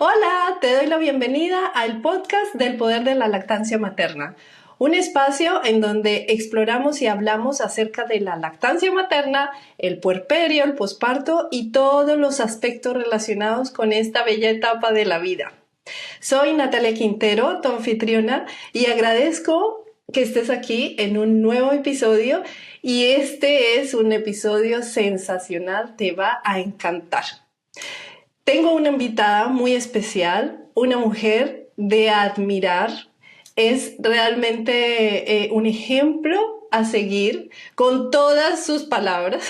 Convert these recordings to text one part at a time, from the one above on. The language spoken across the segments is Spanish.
Hola, te doy la bienvenida al podcast del poder de la lactancia materna, un espacio en donde exploramos y hablamos acerca de la lactancia materna, el puerperio, el posparto y todos los aspectos relacionados con esta bella etapa de la vida. Soy Natalia Quintero, tu anfitriona, y agradezco que estés aquí en un nuevo episodio, y este es un episodio sensacional, te va a encantar. Tengo una invitada muy especial, una mujer de admirar. Es realmente un ejemplo a seguir con todas sus palabras.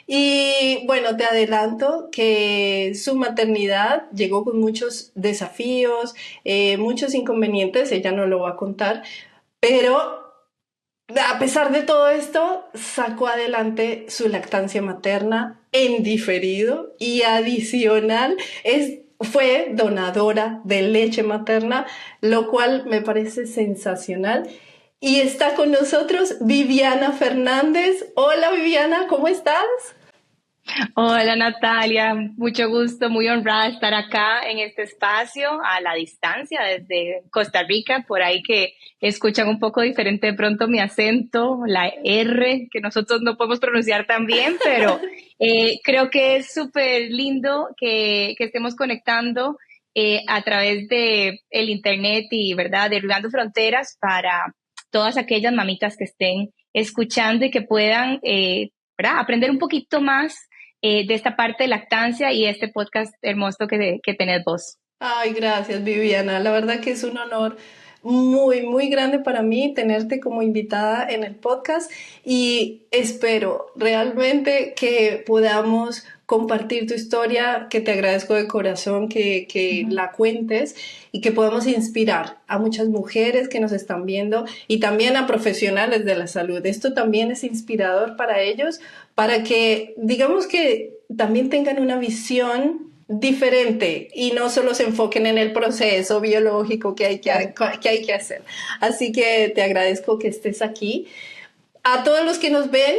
Y bueno, te adelanto que su maternidad llegó con muchos desafíos, muchos inconvenientes, ella no lo va a contar, pero a pesar de todo esto, sacó adelante su lactancia materna en diferido y adicional fue donadora de leche materna, lo cual me parece sensacional. Y está con nosotros Viviana Fernández. Hola Viviana, ¿cómo estás? Hola Natalia, mucho gusto, muy honrada de estar acá en este espacio a la distancia desde Costa Rica, por ahí que escuchan un poco diferente de pronto mi acento, la R que nosotros no podemos pronunciar tan bien, pero creo que es súper lindo que estemos conectando a través de el internet y, ¿verdad?, derribando fronteras para todas aquellas mamitas que estén escuchando y que puedan, ¿verdad?, aprender un poquito más de esta parte de lactancia y este podcast hermoso que tenés vos. Ay, gracias, Viviana. La verdad que es un honor muy, muy grande para mí tenerte como invitada en el podcast, y espero realmente que podamos compartir tu historia, que te agradezco de corazón que Ujú. la cuentes y que podamos inspirar a muchas mujeres que nos están viendo y también a profesionales de la salud. Esto también es inspirador para ellos, para que digamos que también tengan una visión diferente y no solo se enfoquen en el proceso biológico Claro. que hay que hacer. Así que te agradezco que estés aquí. A todos los que nos ven,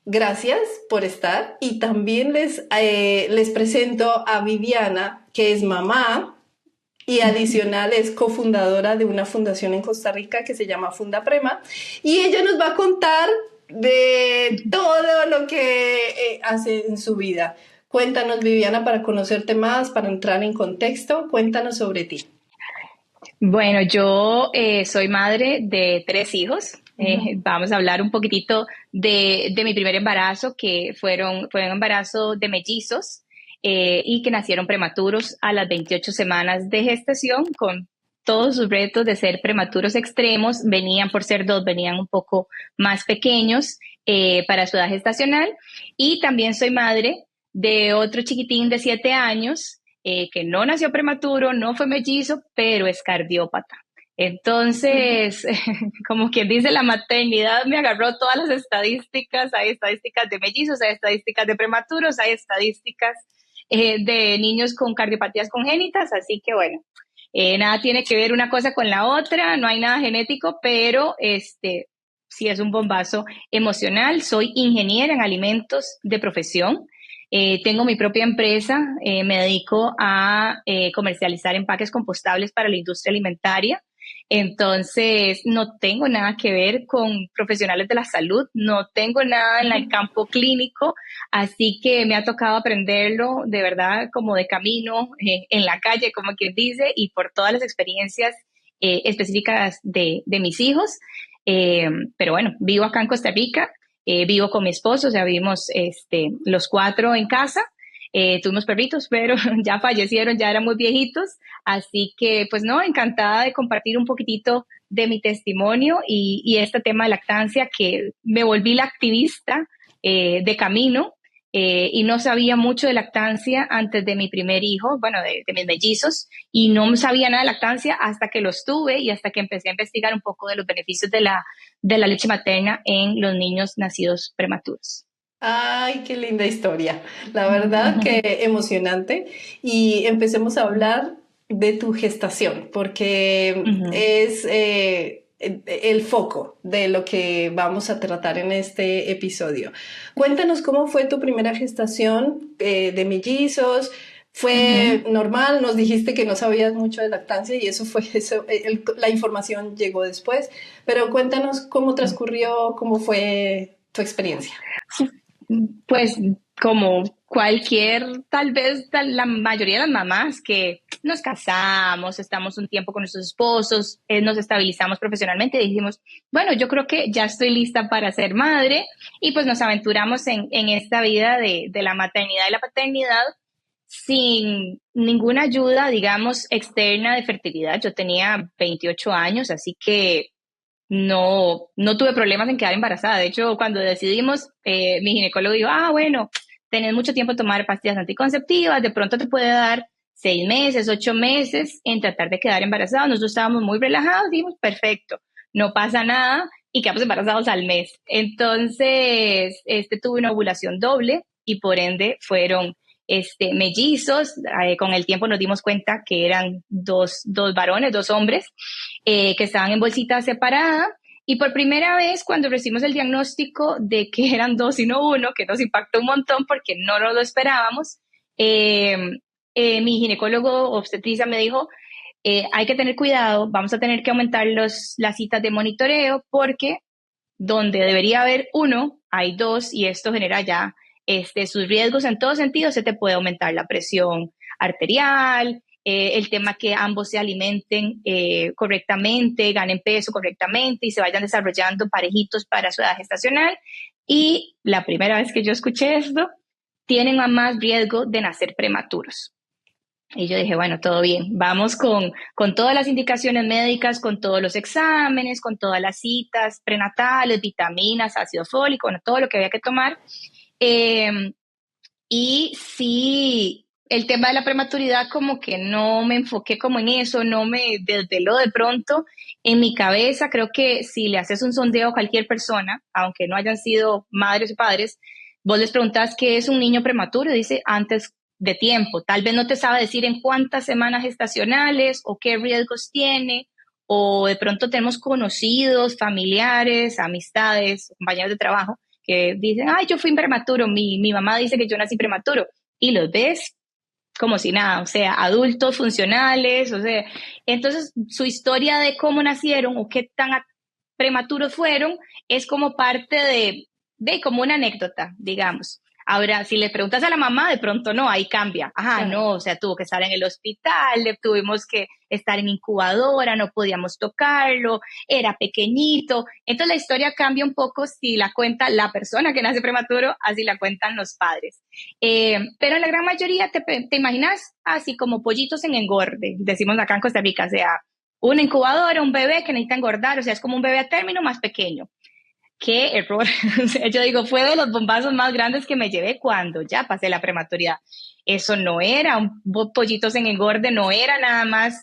gracias por estar, y también les presento a Viviana, que es mamá y adicional es cofundadora de una fundación en Costa Rica que se llama Fundaprema, y ella nos va a contar de todo lo que hace en su vida. Cuéntanos, Viviana, para conocerte más, para entrar en contexto, cuéntanos sobre ti. Bueno, yo soy madre de tres hijos. Vamos a hablar un poquitito de mi primer embarazo, que fue un embarazo de mellizos y que nacieron prematuros a las 28 semanas de gestación, con todos sus retos de ser prematuros extremos. Venían, por ser dos, venían un poco más pequeños para su edad gestacional. Y también soy madre de otro chiquitín de 7 años que no nació prematuro, no fue mellizo, pero es cardiópata. Entonces, como quien dice, la maternidad me agarró todas las estadísticas. Hay estadísticas de mellizos, hay estadísticas de prematuros, hay estadísticas de niños con cardiopatías congénitas, así que bueno, nada tiene que ver una cosa con la otra, no hay nada genético, pero sí es un bombazo emocional. Soy ingeniera en alimentos de profesión. Tengo mi propia empresa, me dedico a comercializar empaques compostables para la industria alimentaria. Entonces, no tengo nada que ver con profesionales de la salud, no tengo nada en el campo clínico, así que me ha tocado aprenderlo de verdad como de camino, en la calle, como quien dice, y por todas las experiencias específicas de mis hijos. Pero bueno, vivo acá en Costa Rica, vivo con mi esposo, o sea, vivimos los cuatro en casa. Tuvimos perritos, pero ya fallecieron, ya eran muy viejitos. Así que, pues no, encantada de compartir un poquitito de mi testimonio y este tema de lactancia, que me volví la activista de camino, y no sabía mucho de lactancia antes de mi primer hijo, bueno, de mis mellizos, y no sabía nada de lactancia hasta que los tuve y hasta que empecé a investigar un poco de los beneficios de la leche materna en los niños nacidos prematuros. Ay, qué linda historia. La verdad que emocionante. Y empecemos a hablar de tu gestación, porque Ujú. es el foco de lo que vamos a tratar en este episodio. Cuéntanos cómo fue tu primera gestación de mellizos. Fue Ujú. normal, nos dijiste que no sabías mucho de lactancia y eso fue eso, la información llegó después, pero cuéntanos cómo transcurrió, cómo fue tu experiencia. Pues como cualquier, la mayoría de las mamás que nos casamos, estamos un tiempo con nuestros esposos, nos estabilizamos profesionalmente y dijimos, bueno, yo creo que ya estoy lista para ser madre y pues nos aventuramos en esta vida de la maternidad y la paternidad sin ninguna ayuda, digamos, externa de fertilidad. Yo tenía 28 años, así que no tuve problemas en quedar embarazada. De hecho, cuando decidimos, mi ginecólogo dijo, bueno, tenés mucho tiempo de tomar pastillas anticonceptivas, de pronto te puede dar 6 meses, 8 meses en tratar de quedar embarazada. Nosotros estábamos muy relajados, dijimos, perfecto, no pasa nada y quedamos embarazados al mes. Entonces, tuve una ovulación doble y por ende fueron mellizos. Con el tiempo nos dimos cuenta que eran dos varones, dos hombres que estaban en bolsitas separadas. Y por primera vez, cuando recibimos el diagnóstico de que eran dos y no uno, que nos impactó un montón porque no nos lo esperábamos, eh, mi ginecólogo obstetricia me dijo, hay que tener cuidado, vamos a tener que aumentar las citas de monitoreo porque donde debería haber uno, hay dos y esto genera ya sus riesgos en todo sentido. Se te puede aumentar la presión arterial, el tema que ambos se alimenten correctamente, ganen peso correctamente y se vayan desarrollando parejitos para su edad gestacional. Y la primera vez que yo escuché esto, tienen más riesgo de nacer prematuros. Y yo dije, bueno, todo bien, vamos con todas las indicaciones médicas, con todos los exámenes, con todas las citas prenatales, vitaminas, ácido fólico, bueno, todo lo que había que tomar. Eh, y sí, el tema de la prematuridad como que no me enfoqué como en eso, no me desveló de pronto en mi cabeza. Creo que si le haces un sondeo a cualquier persona, aunque no hayan sido madres o padres, vos les preguntas qué es un niño prematuro y dice antes de tiempo. Tal vez no te sabe decir en cuántas semanas gestacionales o qué riesgos tiene, o de pronto tenemos conocidos, familiares, amistades, compañeros de trabajo que dicen, ay, yo fui prematuro, mi mamá dice que yo nací prematuro, y los ves como si nada, o sea, adultos funcionales, o sea, entonces su historia de cómo nacieron o qué tan prematuros fueron es como parte de como una anécdota, digamos. Ahora, si le preguntas a la mamá, de pronto no, ahí cambia. Ajá, Claro. no, o sea, tuvo que estar en el hospital, le tuvimos que estar en incubadora, no podíamos tocarlo, era pequeñito. Entonces la historia cambia un poco si la cuenta la persona que nace prematuro, así la cuentan los padres. Pero en la gran mayoría te imaginas así como pollitos en engorde, decimos acá en Costa Rica, o sea, una incubadora, un bebé que necesita engordar, o sea, es como un bebé a término más pequeño. Qué error. O sea, yo digo, fue de los bombazos más grandes que me llevé cuando ya pasé la prematuridad. Eso no era un pollitos en engorde, no era nada más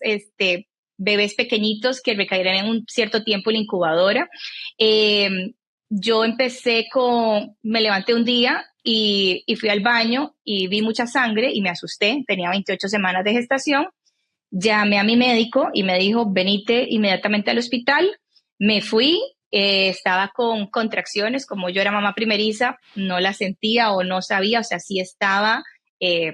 bebés pequeñitos que recaerían en un cierto tiempo en la incubadora. Eh, yo me levanté un día y fui al baño y vi mucha sangre y me asusté. Tenía 28 semanas de gestación. Llamé a mi médico y me dijo, venite inmediatamente al hospital. Me fui, estaba con contracciones, como yo era mamá primeriza, no la sentía o no sabía, o sea, sí estaba,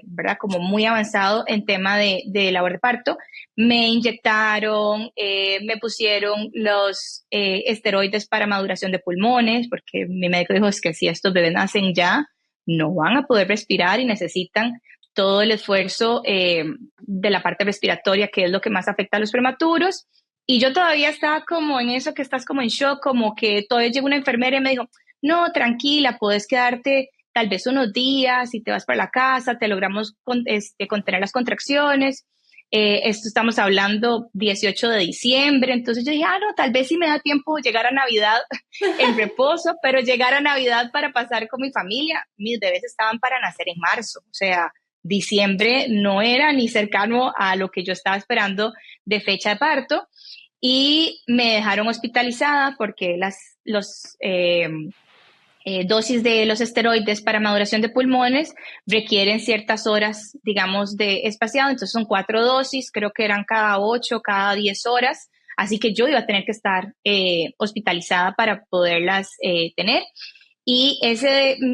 ¿verdad? Como muy avanzado en tema de labor de parto. Me inyectaron, me pusieron los esteroides para maduración de pulmones, porque mi médico dijo, es que si estos bebés nacen ya, no van a poder respirar y necesitan todo el esfuerzo de la parte respiratoria, que es lo que más afecta a los prematuros. Y yo todavía estaba como en eso que estás como en shock, como que todavía llegó una enfermera y me dijo, no, tranquila, puedes quedarte tal vez unos días y te vas para la casa, te logramos contener las contracciones. Esto estamos hablando 18 de diciembre, entonces yo dije, no, tal vez sí me da tiempo llegar a Navidad en reposo, pero llegar a Navidad para pasar con mi familia, mis bebés estaban para nacer en marzo, o sea, diciembre no era ni cercano a lo que yo estaba esperando de fecha de parto y me dejaron hospitalizada porque los dosis de los esteroides para maduración de pulmones requieren ciertas horas, digamos, de espaciado, entonces son 4 dosis, creo que eran cada 8, cada 10 horas, así que yo iba a tener que estar hospitalizada para poderlas tener. Y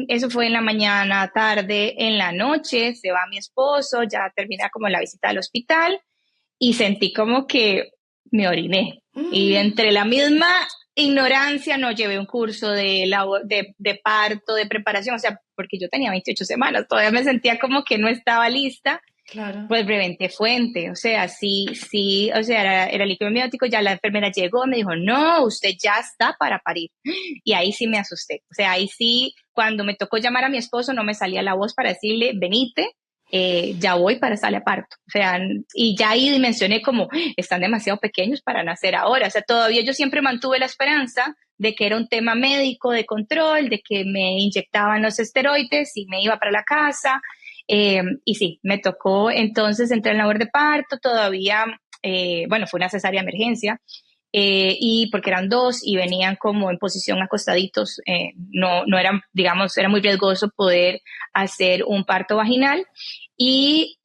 eso fue en la mañana, tarde, en la noche, se va mi esposo, ya termina como la visita al hospital y sentí como que me oriné. Y entre la misma ignorancia no llevé un curso de parto, de preparación, o sea, porque yo tenía 28 semanas, todavía me sentía como que no estaba lista. Claro. Pues reventé fuente, o sea, sí, sí, o sea, era líquido amniótico, ya la enfermera llegó, me dijo, no, usted ya está para parir. Y ahí sí me asusté, o sea, ahí sí, cuando me tocó llamar a mi esposo, no me salía la voz para decirle, venite, ya voy para salir a parto. O sea, y ya ahí dimensioné como, están demasiado pequeños para nacer ahora. O sea, todavía yo siempre mantuve la esperanza de que era un tema médico de control, de que me inyectaban los esteroides y me iba para la casa. Y sí, me tocó entonces entrar en labor de parto, todavía, bueno, fue una cesárea de emergencia, y porque eran dos y venían como en posición acostaditos, no eran, digamos, era muy riesgoso poder hacer un parto vaginal. Y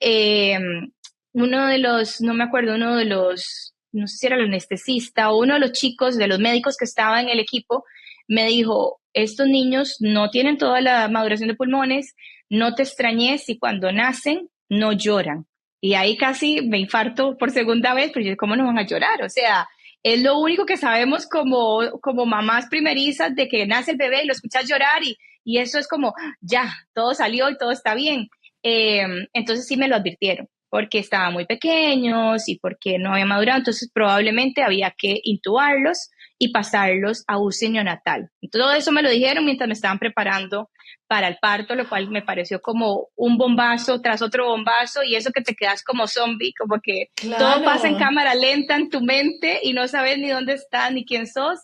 uno de los, no me acuerdo, uno de los, no sé si era el anestesista o uno de los chicos, de los médicos que estaba en el equipo, me dijo, estos niños no tienen toda la maduración de pulmones, no te extrañes si cuando nacen no lloran. Y ahí casi me infarto por segunda vez, pero yo, ¿cómo no van a llorar? O sea, es lo único que sabemos como mamás primerizas de que nace el bebé y lo escuchas llorar y eso es como, ya, todo salió y todo está bien. Entonces sí me lo advirtieron porque estaban muy pequeños y porque no había madurado, entonces probablemente había que intubarlos y pasarlos a UCI neonatal. Todo eso me lo dijeron mientras me estaban preparando para el parto, lo cual me pareció como un bombazo tras otro bombazo y eso que te quedas como zombie, como que todo pasa en Claro. cámara lenta en tu mente y no sabes ni dónde estás ni quién sos.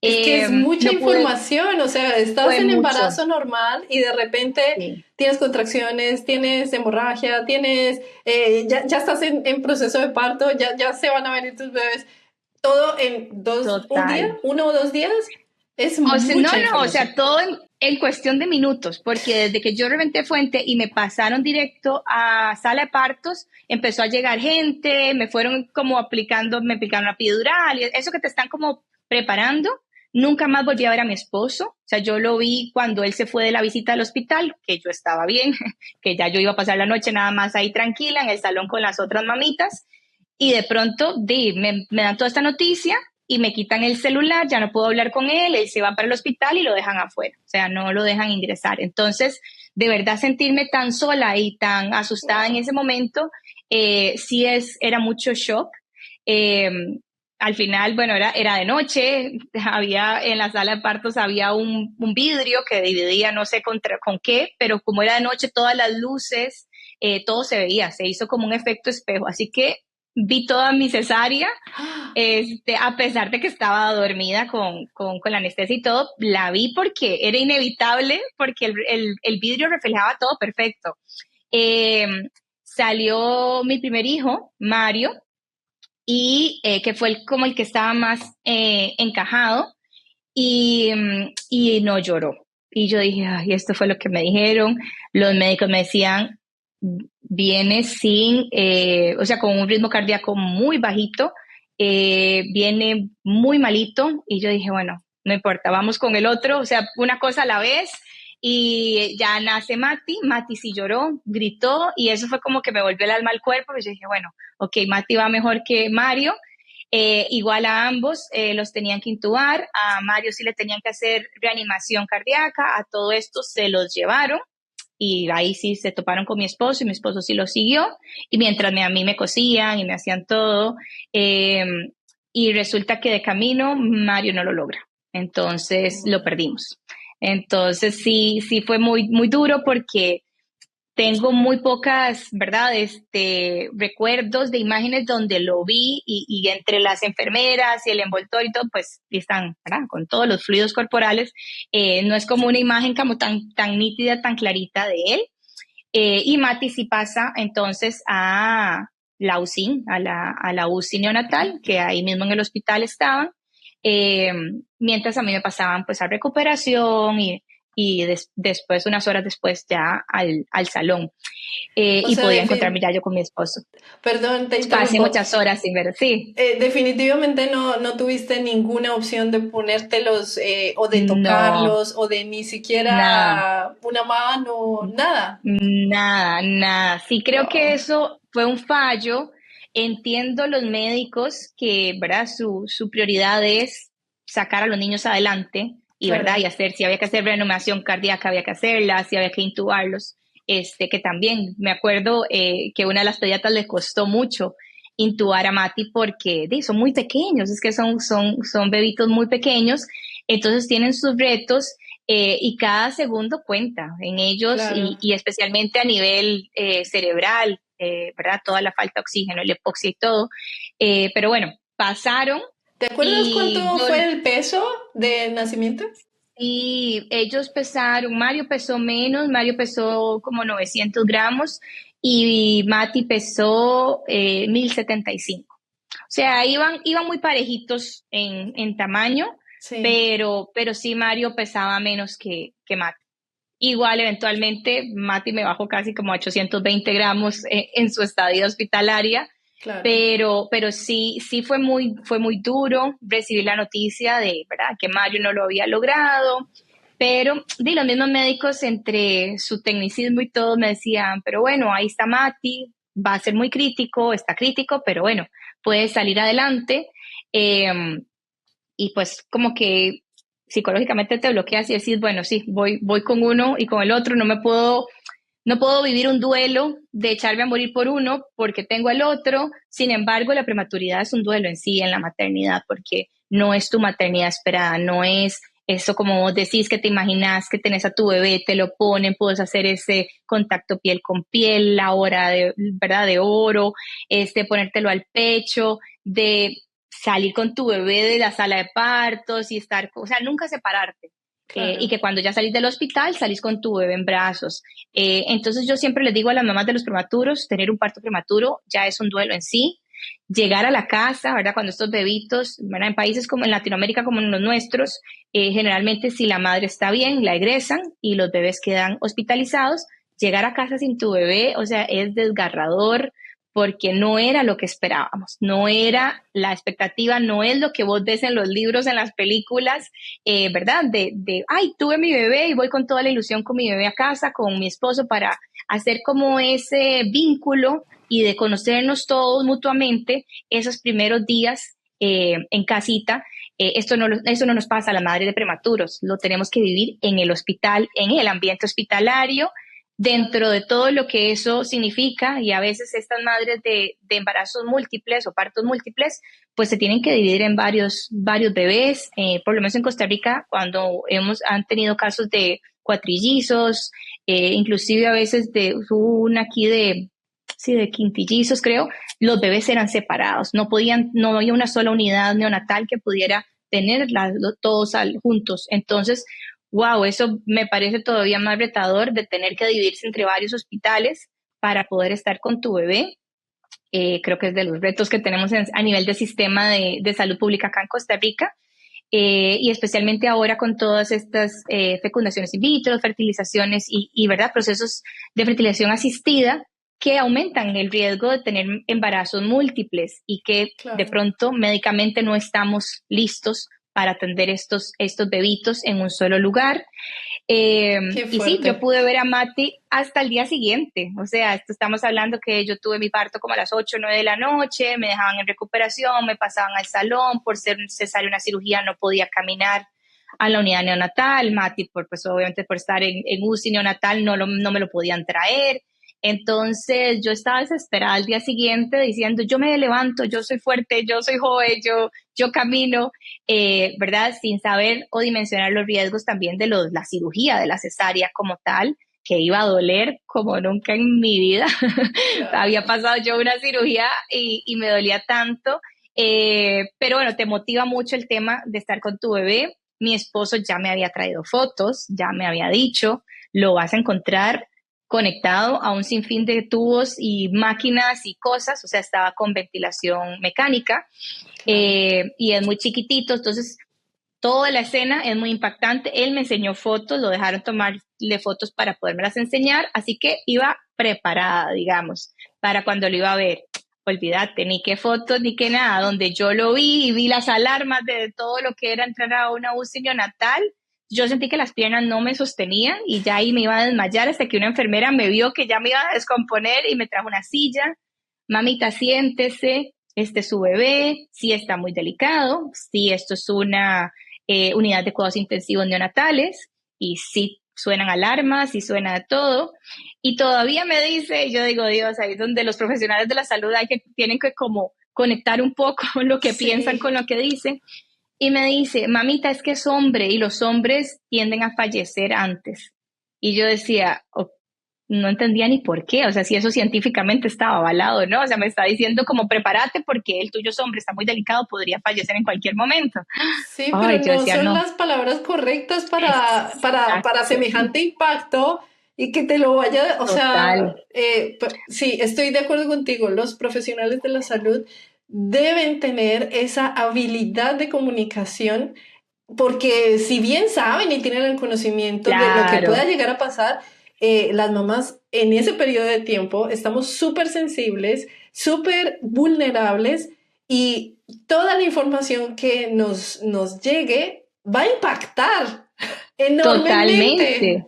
Es que es mucha No pude, información, o sea, estás fue en mucho, embarazo normal y de repente sí. tienes contracciones, tienes hemorragia, tienes, ya estás en proceso de parto, ya se van a venir tus bebés, todo en un día, Total. 1 o 2 días, es O sea, no, mucha no, o información. sea, todo en cuestión de minutos, porque desde que yo reventé fuente y me pasaron directo a sala de partos, empezó a llegar gente, me fueron como aplicando, me aplicaron la epidural, y eso que te están como preparando. Nunca más volví a ver a mi esposo, o sea, yo lo vi cuando él se fue de la visita al hospital, que yo estaba bien, que ya yo iba a pasar la noche nada más ahí tranquila en el salón con las otras mamitas, y de pronto me dan toda esta noticia y me quitan el celular, ya no puedo hablar con él, él se va para el hospital y lo dejan afuera, o sea, no lo dejan ingresar. Entonces, de verdad sentirme tan sola y tan asustada en Wow. ese momento, sí era mucho shock. Eh, Al final, bueno, era de noche, había en la sala de partos había un vidrio que dividía no sé con qué, pero como era de noche, todas las luces, todo se veía, se hizo como un efecto espejo. Así que vi toda mi cesárea, a pesar de que estaba dormida con la anestesia y todo, la vi porque era inevitable, porque el vidrio reflejaba todo perfecto. Eh, Salió mi primer hijo, Mario, y que fue como el que estaba más encajado y no lloró. Y yo dije, ay, esto fue lo que me dijeron. Los médicos me decían, viene sin, o sea, con un ritmo cardíaco muy bajito, viene muy malito. Y yo dije, bueno, no importa, vamos con el otro, o sea, una cosa a la vez. Y ya nace Mati sí lloró, gritó, y eso fue como que me volvió el alma al cuerpo. Y yo dije, bueno, ok, Mati va mejor que Mario. Igual a ambos los tenían que intubar, a Mario sí le tenían que hacer reanimación cardíaca, a todo esto se los llevaron y ahí sí se toparon con mi esposo y mi esposo sí lo siguió y mientras a mí me cosían y me hacían todo eh, y resulta que de camino Mario no lo logra, entonces lo perdimos. Entonces sí, sí fue muy, muy duro porque tengo muy pocas, ¿verdad? Recuerdos de imágenes donde lo vi y entre las enfermeras y el envoltorio y todo, pues y están, ¿verdad? Con todos los fluidos corporales. No es como una imagen como tan nítida, tan clarita de él. Y Mati sí pasa entonces a la UCI, a la UCI neonatal, que ahí mismo en el hospital estaban, eh, mientras a mí me pasaban pues a recuperación y después, unas horas después, ya al salón. O Y sea, podía encontrarme ya yo con mi esposo. perdón, te Pasé interrumpo. muchas horas sin ver, sí. Definitivamente no tuviste ninguna opción de ponértelos o de No, tocarlos o de ni nada. siquiera una mano, nada. Nada, nada. Sí, creo que Wow, eso fue un fallo. Entiendo los médicos que, ¿verdad? Su prioridad es sacar a los niños adelante y, ¿verdad? claro. Y hacer, si había que hacer reanimación cardíaca, había que hacerla, si había que intubarlos. Que también me acuerdo que una de las pediatras le costó mucho intubar a Mati porque son muy pequeños, es que son bebitos muy pequeños, entonces tienen sus retos y cada segundo cuenta en ellos Claro. y especialmente a nivel cerebral, ¿verdad? Toda la falta de oxígeno, el hipoxia y todo. Pero bueno, pasaron ¿Te acuerdas y cuánto yo, fue el peso de nacimiento? y ellos pesaron, Mario pesó menos, Mario pesó como 900 gramos y Mati pesó 1075. O sea, iban muy parejitos en tamaño, Sí, pero sí Mario pesaba menos que Mati. Igual, eventualmente, Mati me bajó casi como a 820 gramos en su estadía hospitalaria, claro. pero sí fue muy duro recibir la noticia de, ¿verdad?, que Mario no lo había logrado, pero los mismos médicos, entre su tecnicismo y todo, me decían, pero bueno, ahí está Mati, va a ser muy crítico, está crítico, pero bueno, puede salir adelante. Eh, y pues como que psicológicamente te bloqueas y decís, bueno, sí, voy con uno y con el otro, no puedo vivir un duelo de echarme a morir por uno porque tengo el otro. Sin embargo, la prematuridad es un duelo en sí en la maternidad porque no es tu maternidad esperada, no es eso como vos decís que te imaginas que tenés a tu bebé, te lo ponen, puedes hacer ese contacto piel con piel, la hora de, ¿verdad?, de oro, ponértelo al pecho, de salir con tu bebé de la sala de partos y estar, o sea, nunca separarte. Y Claro. que cuando ya salís del hospital, salís con tu bebé en brazos. Entonces yo siempre les digo a las mamás de los prematuros, tener un parto prematuro ya es un duelo en sí. Llegar a la casa, ¿verdad? Cuando estos bebitos, ¿verdad?, en países como en Latinoamérica, como en los nuestros, generalmente si la madre está bien, la egresan y los bebés quedan hospitalizados. Llegar a casa sin tu bebé, o sea, es desgarrador porque no era lo que esperábamos, no Claro. era la expectativa, no es lo que vos ves en los libros, en las películas, ¿verdad? Ay, tuve mi bebé y voy con toda la ilusión con mi bebé a casa, con mi esposo, para hacer como ese vínculo y de conocernos todos mutuamente esos primeros días en casita. Eso no nos pasa a las madres de prematuros, lo tenemos que vivir en el hospital, en el ambiente hospitalario, Claro. dentro de todo lo que eso significa, y a veces estas madres de embarazos múltiples o partos múltiples, pues se tienen que dividir en varios bebés. Por lo menos en Costa Rica, cuando han tenido casos de cuatrillizos, inclusive a veces hubo una aquí sí, de quintillizos, creo, los bebés eran separados, no había una sola unidad neonatal que pudiera tener todos juntos. Entonces, wow, eso me parece todavía más retador de tener que dividirse entre varios hospitales para poder estar con tu bebé. Creo que es de los retos que tenemos a nivel de sistema de salud pública acá en Costa Rica. Y especialmente ahora con todas estas fecundaciones in vitro, fertilizaciones ¿verdad?, procesos de fertilización asistida que aumentan el riesgo de tener embarazos múltiples y que de Claro. pronto médicamente no estamos listos para atender estos bebitos en un solo lugar. Qué Y sí, yo fuerte. pude ver a Mati hasta el día siguiente. O sea, estamos hablando que yo tuve mi parto como a las 8 o 9 de la noche, me dejaban en recuperación, me pasaban al salón, por ser cesárea una cirugía no podía caminar a la unidad neonatal. Mati, pues obviamente por estar en UCI neonatal, no me lo podían traer. Entonces yo estaba desesperada al día siguiente diciendo, yo me levanto, yo soy fuerte, yo soy joven, yo camino, ¿verdad? Sin saber o dimensionar los riesgos también de la cirugía, de la cesárea como tal, que iba a doler como nunca en mi vida. Había Claro. pasado yo una cirugía y me dolía tanto. Pero bueno, te motiva mucho el tema de estar con tu bebé. Mi esposo ya me había traído fotos, ya me había dicho, lo vas a encontrar conectado a un sinfín de tubos y máquinas y cosas, o sea, estaba con ventilación mecánica Claro. y es muy chiquitito, entonces Toda la escena es muy impactante. Él me enseñó fotos, lo dejaron tomarle fotos para podérmelas enseñar, así que iba preparada, digamos, para cuando lo iba a ver. Olvídate, ni qué fotos, ni qué nada. Donde yo lo vi y vi las alarmas de todo lo que era entrar a una UCI neonatal, yo sentí que las piernas no me sostenían y ya ahí me iba a desmayar hasta que una enfermera me vio que ya me iba a descomponer y me trajo una silla. Mamita, siéntese, este es su bebé, sí está muy delicado, sí esto es una unidad de cuidados intensivos neonatales y sí suenan alarmas y suena de todo. Y todavía me dice, yo digo, Dios, ahí es donde los profesionales de la salud tienen que como conectar un poco lo que piensan Sí. con lo que dicen. Y me dice, mamita, es que es hombre y los hombres tienden a fallecer antes. Y yo decía, no entendía ni por qué, o sea, si eso científicamente estaba avalado, ¿no? O sea, me está diciendo como prepárate porque el tuyo es hombre, está muy delicado, podría fallecer en cualquier momento. Sí, pero Ay, yo no decía, son no, las palabras correctas para exacto, semejante impacto y que te lo vaya, o sea, total, sí, estoy de acuerdo contigo, los profesionales de la salud deben tener esa habilidad de comunicación porque si bien saben y tienen el conocimiento de lo que pueda claro, llegar a pasar, las mamás en ese periodo de tiempo estamos súper sensibles, súper vulnerables y toda la información que nos llegue va a impactar enormemente. totalmente.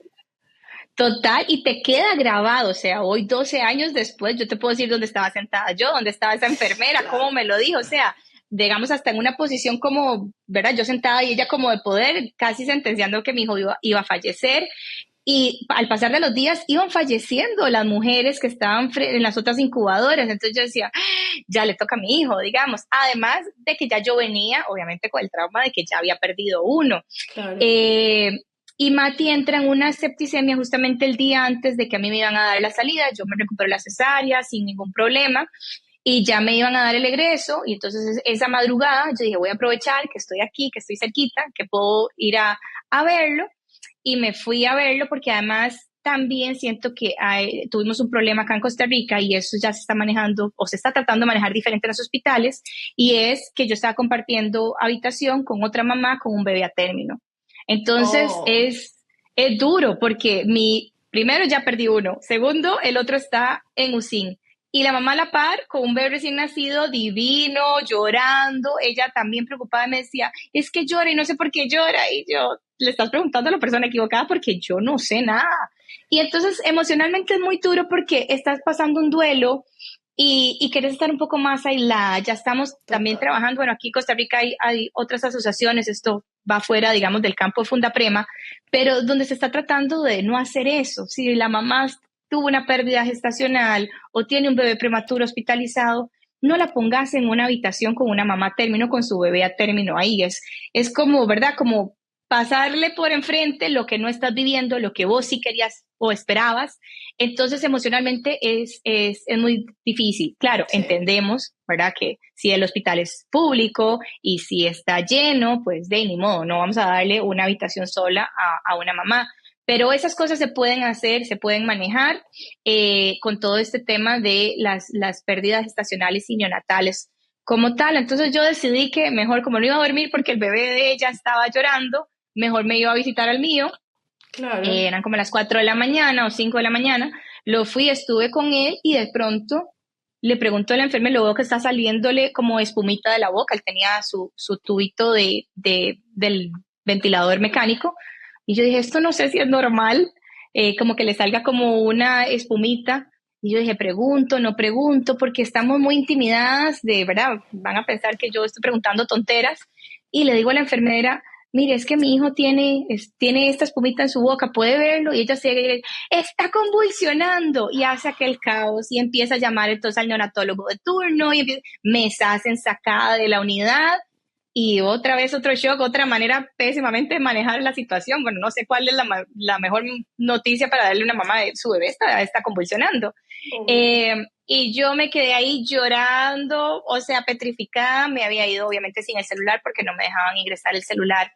Total, y te queda grabado, o sea, hoy 12 años después, yo te puedo decir dónde estaba sentada yo, dónde estaba esa enfermera, Claro. cómo me lo dijo, o sea, digamos hasta en una posición como, ¿verdad? Yo sentada y ella como de poder, casi sentenciando que mi hijo iba a fallecer, y al pasar de los días iban falleciendo las mujeres que estaban en las otras incubadoras, entonces yo decía, ya le toca a mi hijo, digamos, además de que ya yo venía, obviamente, con el trauma de que ya había perdido uno. Claro. Eh, y Mati entra en una septicemia justamente el día antes de que a mí me iban a dar la salida. Yo me recupero la cesárea sin ningún problema y ya me iban a dar el egreso. Y entonces esa madrugada yo dije, voy a aprovechar que estoy aquí, que estoy cerquita, que puedo ir a verlo. Y me fui a verlo porque además también siento que tuvimos un problema acá en Costa Rica y eso ya se está manejando o se está tratando de manejar diferente en los hospitales y es que yo estaba compartiendo habitación con otra mamá con un bebé a término. Entonces Oh, es duro porque primero ya perdí uno, segundo el otro está en UCIN y la mamá a la par con un bebé recién nacido divino, llorando, ella también preocupada me decía, es que llora y no sé por qué llora y yo le estás preguntando a la persona equivocada porque yo no sé nada. Y entonces emocionalmente es muy duro porque estás pasando un duelo y quieres estar un poco más aislada. Ya estamos también total. trabajando, bueno, aquí en Costa Rica hay otras asociaciones, esto va fuera, digamos, del campo de Fundaprema, pero donde se está tratando de no hacer eso. Si la mamá tuvo una pérdida gestacional o tiene un bebé prematuro hospitalizado, no la pongas en una habitación con una mamá a término, con su bebé a término ahí. Es como, ¿verdad? Como pasarle por enfrente lo que no estás viviendo, lo que vos sí querías o esperabas. Entonces, emocionalmente es muy difícil. Claro, Sí. entendemos, ¿verdad? Que si el hospital es público y si está lleno, pues de ni modo, no vamos a darle una habitación sola a una mamá. Pero esas cosas se pueden hacer, se pueden manejar con todo este tema de las pérdidas gestacionales y neonatales como tal. Entonces yo decidí que mejor, como no iba a dormir porque el bebé de ella estaba llorando, mejor me iba a visitar al mío. Claro. Eran como las 4 de la mañana o 5 de la mañana. Lo fui, estuve con él y de pronto le pregunto a la enfermera, lo veo que está saliéndole como espumita de la boca. Él tenía su tubito del ventilador mecánico. Y yo dije, esto no sé si es normal, como que le salga como una espumita. Y yo dije, pregunto, no pregunto, porque estamos muy intimidadas de, ¿verdad? Van a pensar que yo estoy preguntando tonteras. Y le digo a la enfermera, mire, es que mi hijo tiene esta espumita en su boca, puede verlo, y ella sigue, está convulsionando, y hace aquel caos, y empieza a llamar entonces al neonatólogo de turno, y me hacen sacada de la unidad, y otra vez otro shock, otra manera pésimamente de manejar la situación. Bueno, no sé cuál es la mejor noticia para darle a una mamá de su bebé, está convulsionando. Oh, Y yo me quedé ahí llorando, o sea, petrificada. Me había ido obviamente sin el celular porque no me dejaban ingresar el celular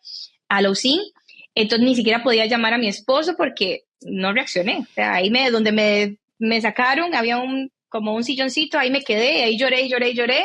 a la UCI. Entonces ni siquiera podía llamar a mi esposo porque no reaccioné. O sea, donde me sacaron, había como un silloncito, ahí me quedé, ahí lloré y lloré y lloré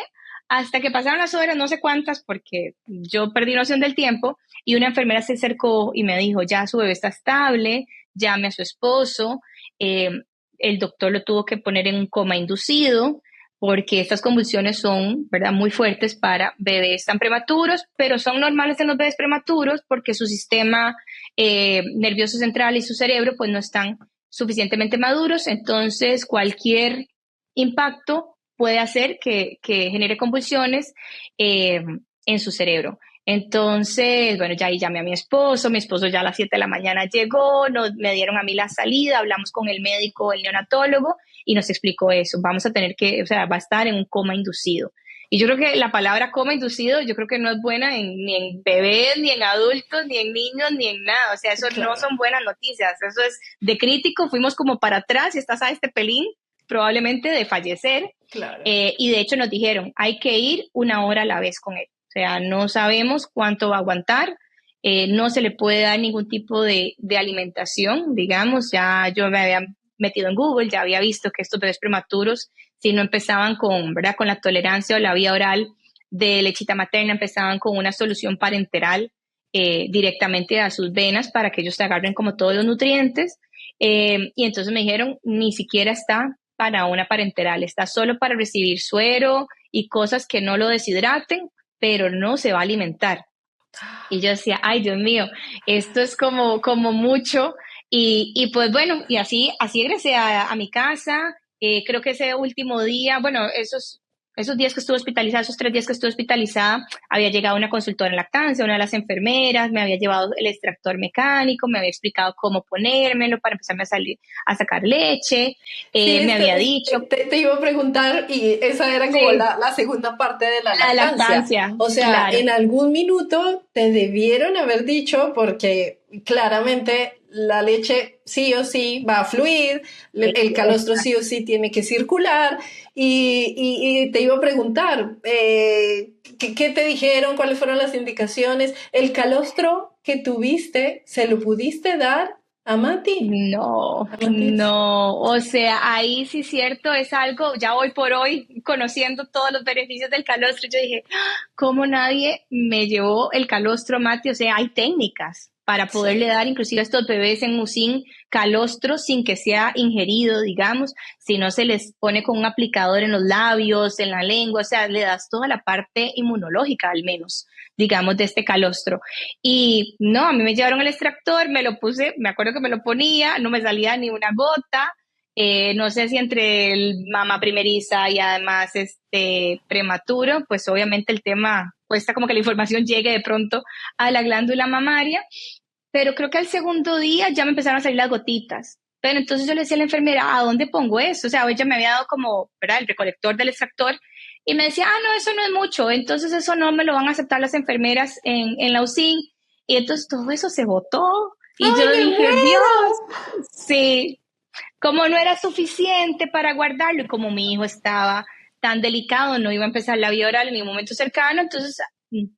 hasta que pasaron las horas, no sé cuántas, porque yo perdí noción del tiempo, y una enfermera se acercó y me dijo, ya su bebé está estable, llame a su esposo, eh, el doctor lo tuvo que poner en un coma inducido, porque estas convulsiones son, ¿verdad?, muy fuertes para bebés tan prematuros, pero son normales en los bebés prematuros porque su sistema nervioso central y su cerebro pues no están suficientemente maduros, entonces cualquier impacto puede hacer que genere convulsiones en su cerebro. Entonces, bueno, ya ahí llamé a mi esposo ya a las 7 de la mañana llegó, me dieron a mí la salida, hablamos con el médico, el neonatólogo, y nos explicó eso, vamos a tener que, o sea, va a estar en un coma inducido. Y yo creo que la palabra coma inducido, yo creo que no es buena ni en bebés, ni en adultos, ni en niños, ni en nada. O sea, eso no son buenas noticias. Eso es de crítico, fuimos como para atrás y estás a este pelín probablemente de fallecer. Claro. Y de hecho nos dijeron, hay que ir 1 hora a la vez con él. O sea, no sabemos cuánto va a aguantar. No se le puede dar ningún tipo de alimentación, digamos. Ya yo me había metido en Google, ya había visto que estos bebés prematuros, si no empezaban con, ¿verdad?, con la tolerancia o la vía oral de lechita materna, empezaban con una solución parenteral directamente a sus venas para que ellos se agarren como todos los nutrientes. Y entonces me dijeron, ni siquiera está para una parenteral, está solo para recibir suero y cosas que no lo deshidraten, pero no se va a alimentar. Y yo decía, ay, Dios mío, esto es como mucho. Y pues bueno, y así regresé a mi casa. Creo que ese último día, bueno, esos días que estuve hospitalizada, esos 3 días que estuve hospitalizada, había llegado una consultora en lactancia, una de las enfermeras, me había llevado el extractor mecánico, me había explicado cómo ponérmelo para empezarme a sacar leche, Sí, me había dicho. te iba a preguntar y esa era como Sí, la segunda parte de la la lactancia. lactancia, O sea, claro. en algún minuto te debieron haber dicho, porque claramente la leche sí o sí va a fluir, el calostro sí o sí tiene que circular y te iba a preguntar, ¿qué te dijeron? ¿Cuáles fueron las indicaciones? ¿El calostro que tuviste, se lo pudiste dar a Mati? No, ¿A Matías? no, o sea, ahí sí cierto, es algo, ya hoy por hoy, conociendo todos los beneficios del calostro, yo dije, "Ah, ¿cómo nadie me llevó el calostro, Mati?". O sea, hay técnicas para poderle Sí. dar inclusive a estos bebés en USIN calostro sin que sea ingerido, digamos, si no se les pone con un aplicador en los labios, en la lengua, o sea, le das toda la parte inmunológica al menos, digamos, de este calostro. Y no, a mí me llevaron el extractor, me lo puse, me acuerdo que me lo ponía, no me salía ni una gota. No sé si entre el mamá primeriza y además prematuro, pues obviamente el tema cuesta como que la información llegue de pronto a la glándula mamaria, pero creo que al segundo día ya me empezaron a salir las gotitas. Pero entonces yo le decía a la enfermera, ¿a dónde pongo eso? O sea, ella me había dado como, ¿verdad?, el recolector del extractor y me decía, no, eso no es mucho, entonces eso no me lo van a aceptar las enfermeras en la UCIN. Y entonces todo eso se botó y ¡Ay, yo me dije, Dios, muero! sí, como no era suficiente para guardarlo y como mi hijo estaba tan delicado, no iba a empezar la vía oral en ningún momento cercano, entonces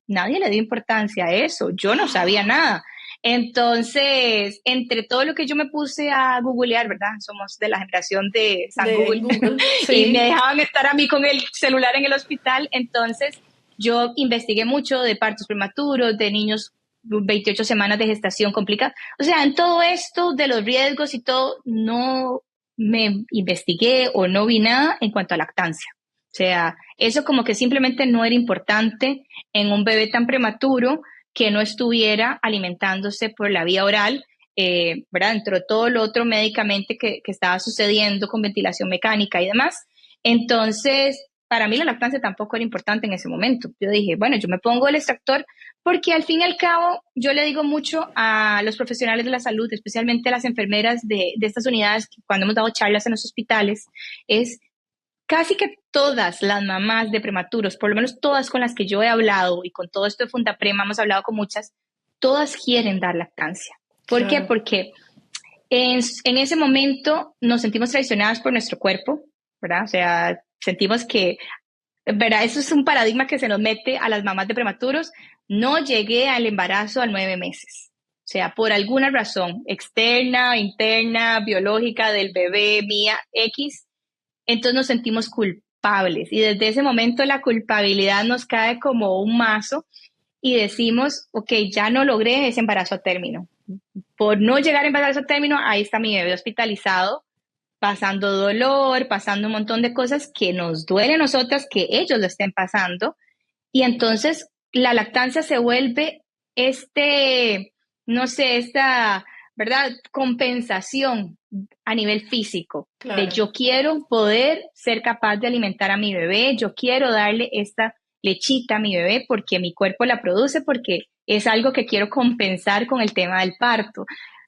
nadie le dio importancia a eso, yo no sabía nada. Entonces, entre todo lo que yo me puse a googlear, ¿verdad? Somos de la generación de San De Google Google, y me sí. dejaban estar a mí con el celular en el hospital, entonces yo investigué mucho de partos prematuros, de niños 28 semanas de gestación complicada. O sea, en todo esto de los riesgos y todo, no me investigué o no vi nada en cuanto a lactancia. O sea, eso como que simplemente no era importante en un bebé tan prematuro que no estuviera alimentándose por la vía oral, ¿verdad? Dentro de todo lo otro médicamente que estaba sucediendo con ventilación mecánica y demás. Entonces, para mí la lactancia tampoco era importante en ese momento. Yo dije, bueno, yo me pongo el extractor porque al fin y al cabo yo le digo mucho a los profesionales de la salud, especialmente a las enfermeras de estas unidades, cuando hemos dado charlas en los hospitales, es casi que todas las mamás de prematuros, por lo menos todas con las que yo he hablado y con todo esto de Fundaprema hemos hablado con muchas, todas quieren dar lactancia. ¿Por qué? Claro. Porque en ese momento nos sentimos traicionadas por nuestro cuerpo, ¿verdad? O sea, sentimos que, ¿verdad? Eso es un paradigma que se nos mete a las mamás de prematuros. No llegué al embarazo a 9 meses. O sea, por alguna razón externa, interna, biológica del bebé, mía, X, entonces nos sentimos culpables y desde ese momento la culpabilidad nos cae como un mazo y decimos, ok, ya no logré ese embarazo a término. Por no llegar a embarazo a término, ahí está mi bebé hospitalizado, pasando dolor, pasando un montón de cosas que nos duele a nosotras que ellos lo estén pasando. Y entonces la lactancia se vuelve no sé, esta, ¿verdad? Compensación a nivel físico, de Claro. yo quiero poder ser capaz de alimentar a mi bebé, yo quiero darle esta lechita a mi bebé porque mi cuerpo la produce, porque es algo que quiero compensar con el tema del parto.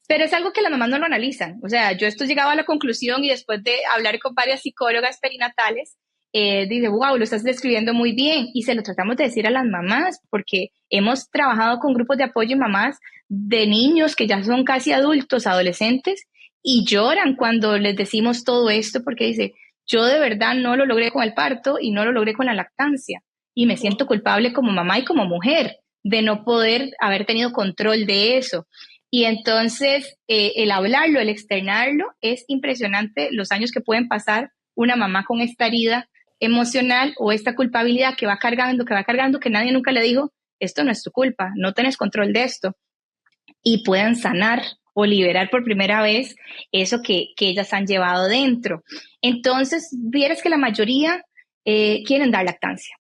Pero es algo que las mamás no lo analizan. O sea, yo esto llegaba a la conclusión y después de hablar con varias psicólogas perinatales, dice, wow, lo estás describiendo muy bien. Y se lo tratamos de decir a las mamás, porque hemos trabajado con grupos de apoyo en mamás de niños que ya son casi adultos, adolescentes, y lloran cuando les decimos todo esto, porque dice, yo de verdad no lo logré con el parto y no lo logré con la lactancia. Y me siento culpable como mamá y como mujer de no poder haber tenido control de eso. Y entonces el hablarlo, el externarlo, es impresionante los años que pueden pasar una mamá con esta herida emocional o esta culpabilidad que nadie nunca le dijo, esto no es tu culpa, no tienes control de esto, y puedan sanar o liberar por primera vez eso que ellas han llevado dentro. Entonces, vieras que la mayoría quieren dar lactancia,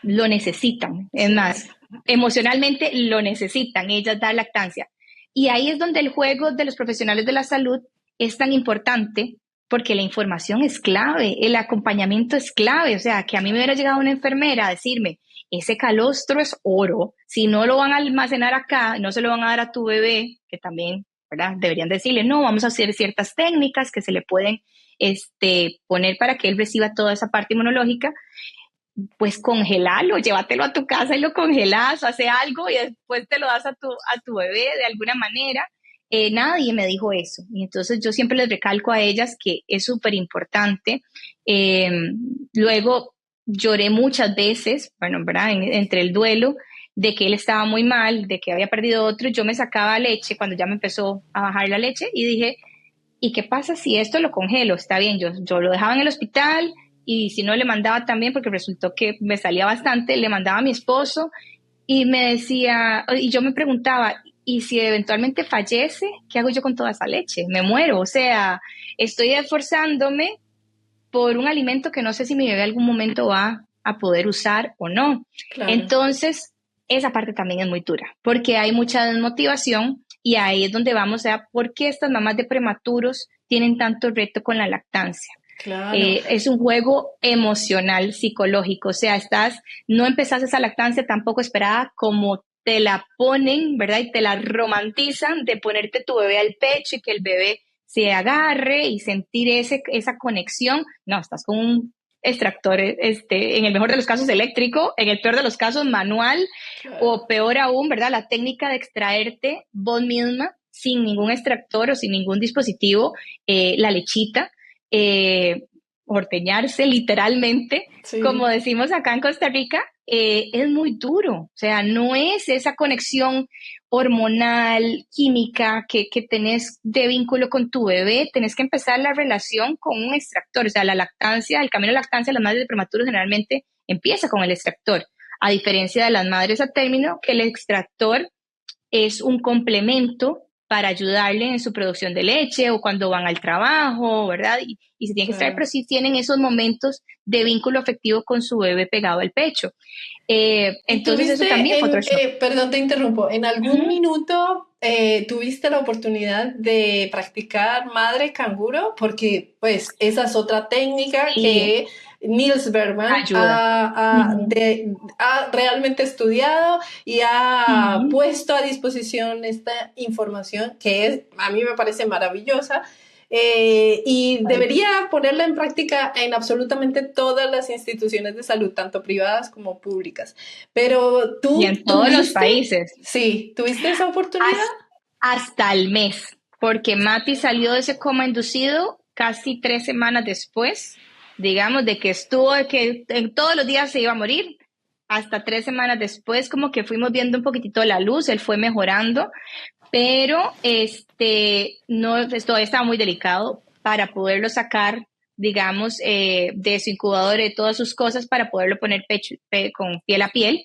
lo necesitan, es Sí. más, emocionalmente lo necesitan, ellas dar lactancia. Y ahí es donde el juego de los profesionales de la salud es tan importante porque la información es clave, el acompañamiento es clave, o sea, que a mí me hubiera llegado una enfermera a decirme, ese calostro es oro, si no lo van a almacenar acá, no se lo van a dar a tu bebé, que también, ¿verdad? Deberían decirle, no, vamos a hacer ciertas técnicas que se le pueden poner para que él reciba toda esa parte inmunológica, pues congelalo, llévatelo a tu casa y lo congelas, hace algo y después te lo das a tu bebé de alguna manera. Nadie me dijo eso. Y entonces yo siempre les recalco a ellas que es súper importante. Eh, Luego lloré muchas veces, bueno, ¿verdad? Entre el duelo de que él estaba muy mal, de que había perdido otro, yo me sacaba leche cuando ya me empezó a bajar la leche y dije, ¿y qué pasa si esto lo congelo? Está bien, yo lo dejaba en el hospital y si no le mandaba también, porque resultó que me salía bastante, le mandaba a mi esposo y me decía, y yo me preguntaba, ¿y si eventualmente fallece, qué hago yo con toda esa leche? Me muero, o sea, estoy esforzándome por un alimento que no sé si mi bebé algún momento va a poder usar o no. Claro. Entonces, esa parte también es muy dura, porque hay mucha desmotivación y ahí es donde vamos a por qué estas mamás de prematuros tienen tanto reto con la lactancia. Claro. Es un juego emocional, psicológico, o sea, no empezás esa lactancia tampoco esperada como te la ponen, ¿verdad? Y te la romantizan de ponerte tu bebé al pecho y que el bebé se agarre y sentir esa conexión. No, estás con un extractor, en el mejor de los casos eléctrico, en el peor de los casos manual, Claro. o peor aún, ¿verdad? La técnica de extraerte vos misma sin ningún extractor o sin ningún dispositivo, la lechita, eh, ordeñarse literalmente, como Sí. decimos acá en Costa Rica, es muy duro. O sea, no es esa conexión hormonal, química que tenés de vínculo con tu bebé, tenés que empezar la relación con un extractor. O sea, la lactancia, el camino de lactancia, las madres de prematuros generalmente empieza con el extractor, a diferencia de las madres a término, que el extractor es un complemento para ayudarle en su producción de leche o cuando van al trabajo, ¿verdad? Y se tiene que extraer, Claro. pero sí tienen esos momentos de vínculo afectivo con su bebé pegado al pecho. ¿Y Entonces eso también fue otro shock. perdón, te interrumpo, en algún Ujú. minuto tuviste la oportunidad de practicar madre canguro? Porque pues esa es otra técnica Sí, que Niels Bergman ayuda. Ujú. ha realmente estudiado y ha Ujú. puesto a disposición esta información que a mí me parece maravillosa. Y Ay, debería ponerla en práctica en absolutamente todas las instituciones de salud, tanto privadas como públicas. Pero y tú en todos los tuviste, países, sí, tuviste esa oportunidad. hasta, hasta el mes, porque Mati salió de ese coma inducido casi 3 semanas después, digamos, de que estuvo, de que en todos los días se iba a morir. Hasta 3 semanas después, como que fuimos viendo un poquitito la luz, él fue mejorando, pero no, pues, todavía estaba muy delicado para poderlo sacar. digamos, de su incubador, de todas sus cosas para poderlo poner con piel a piel.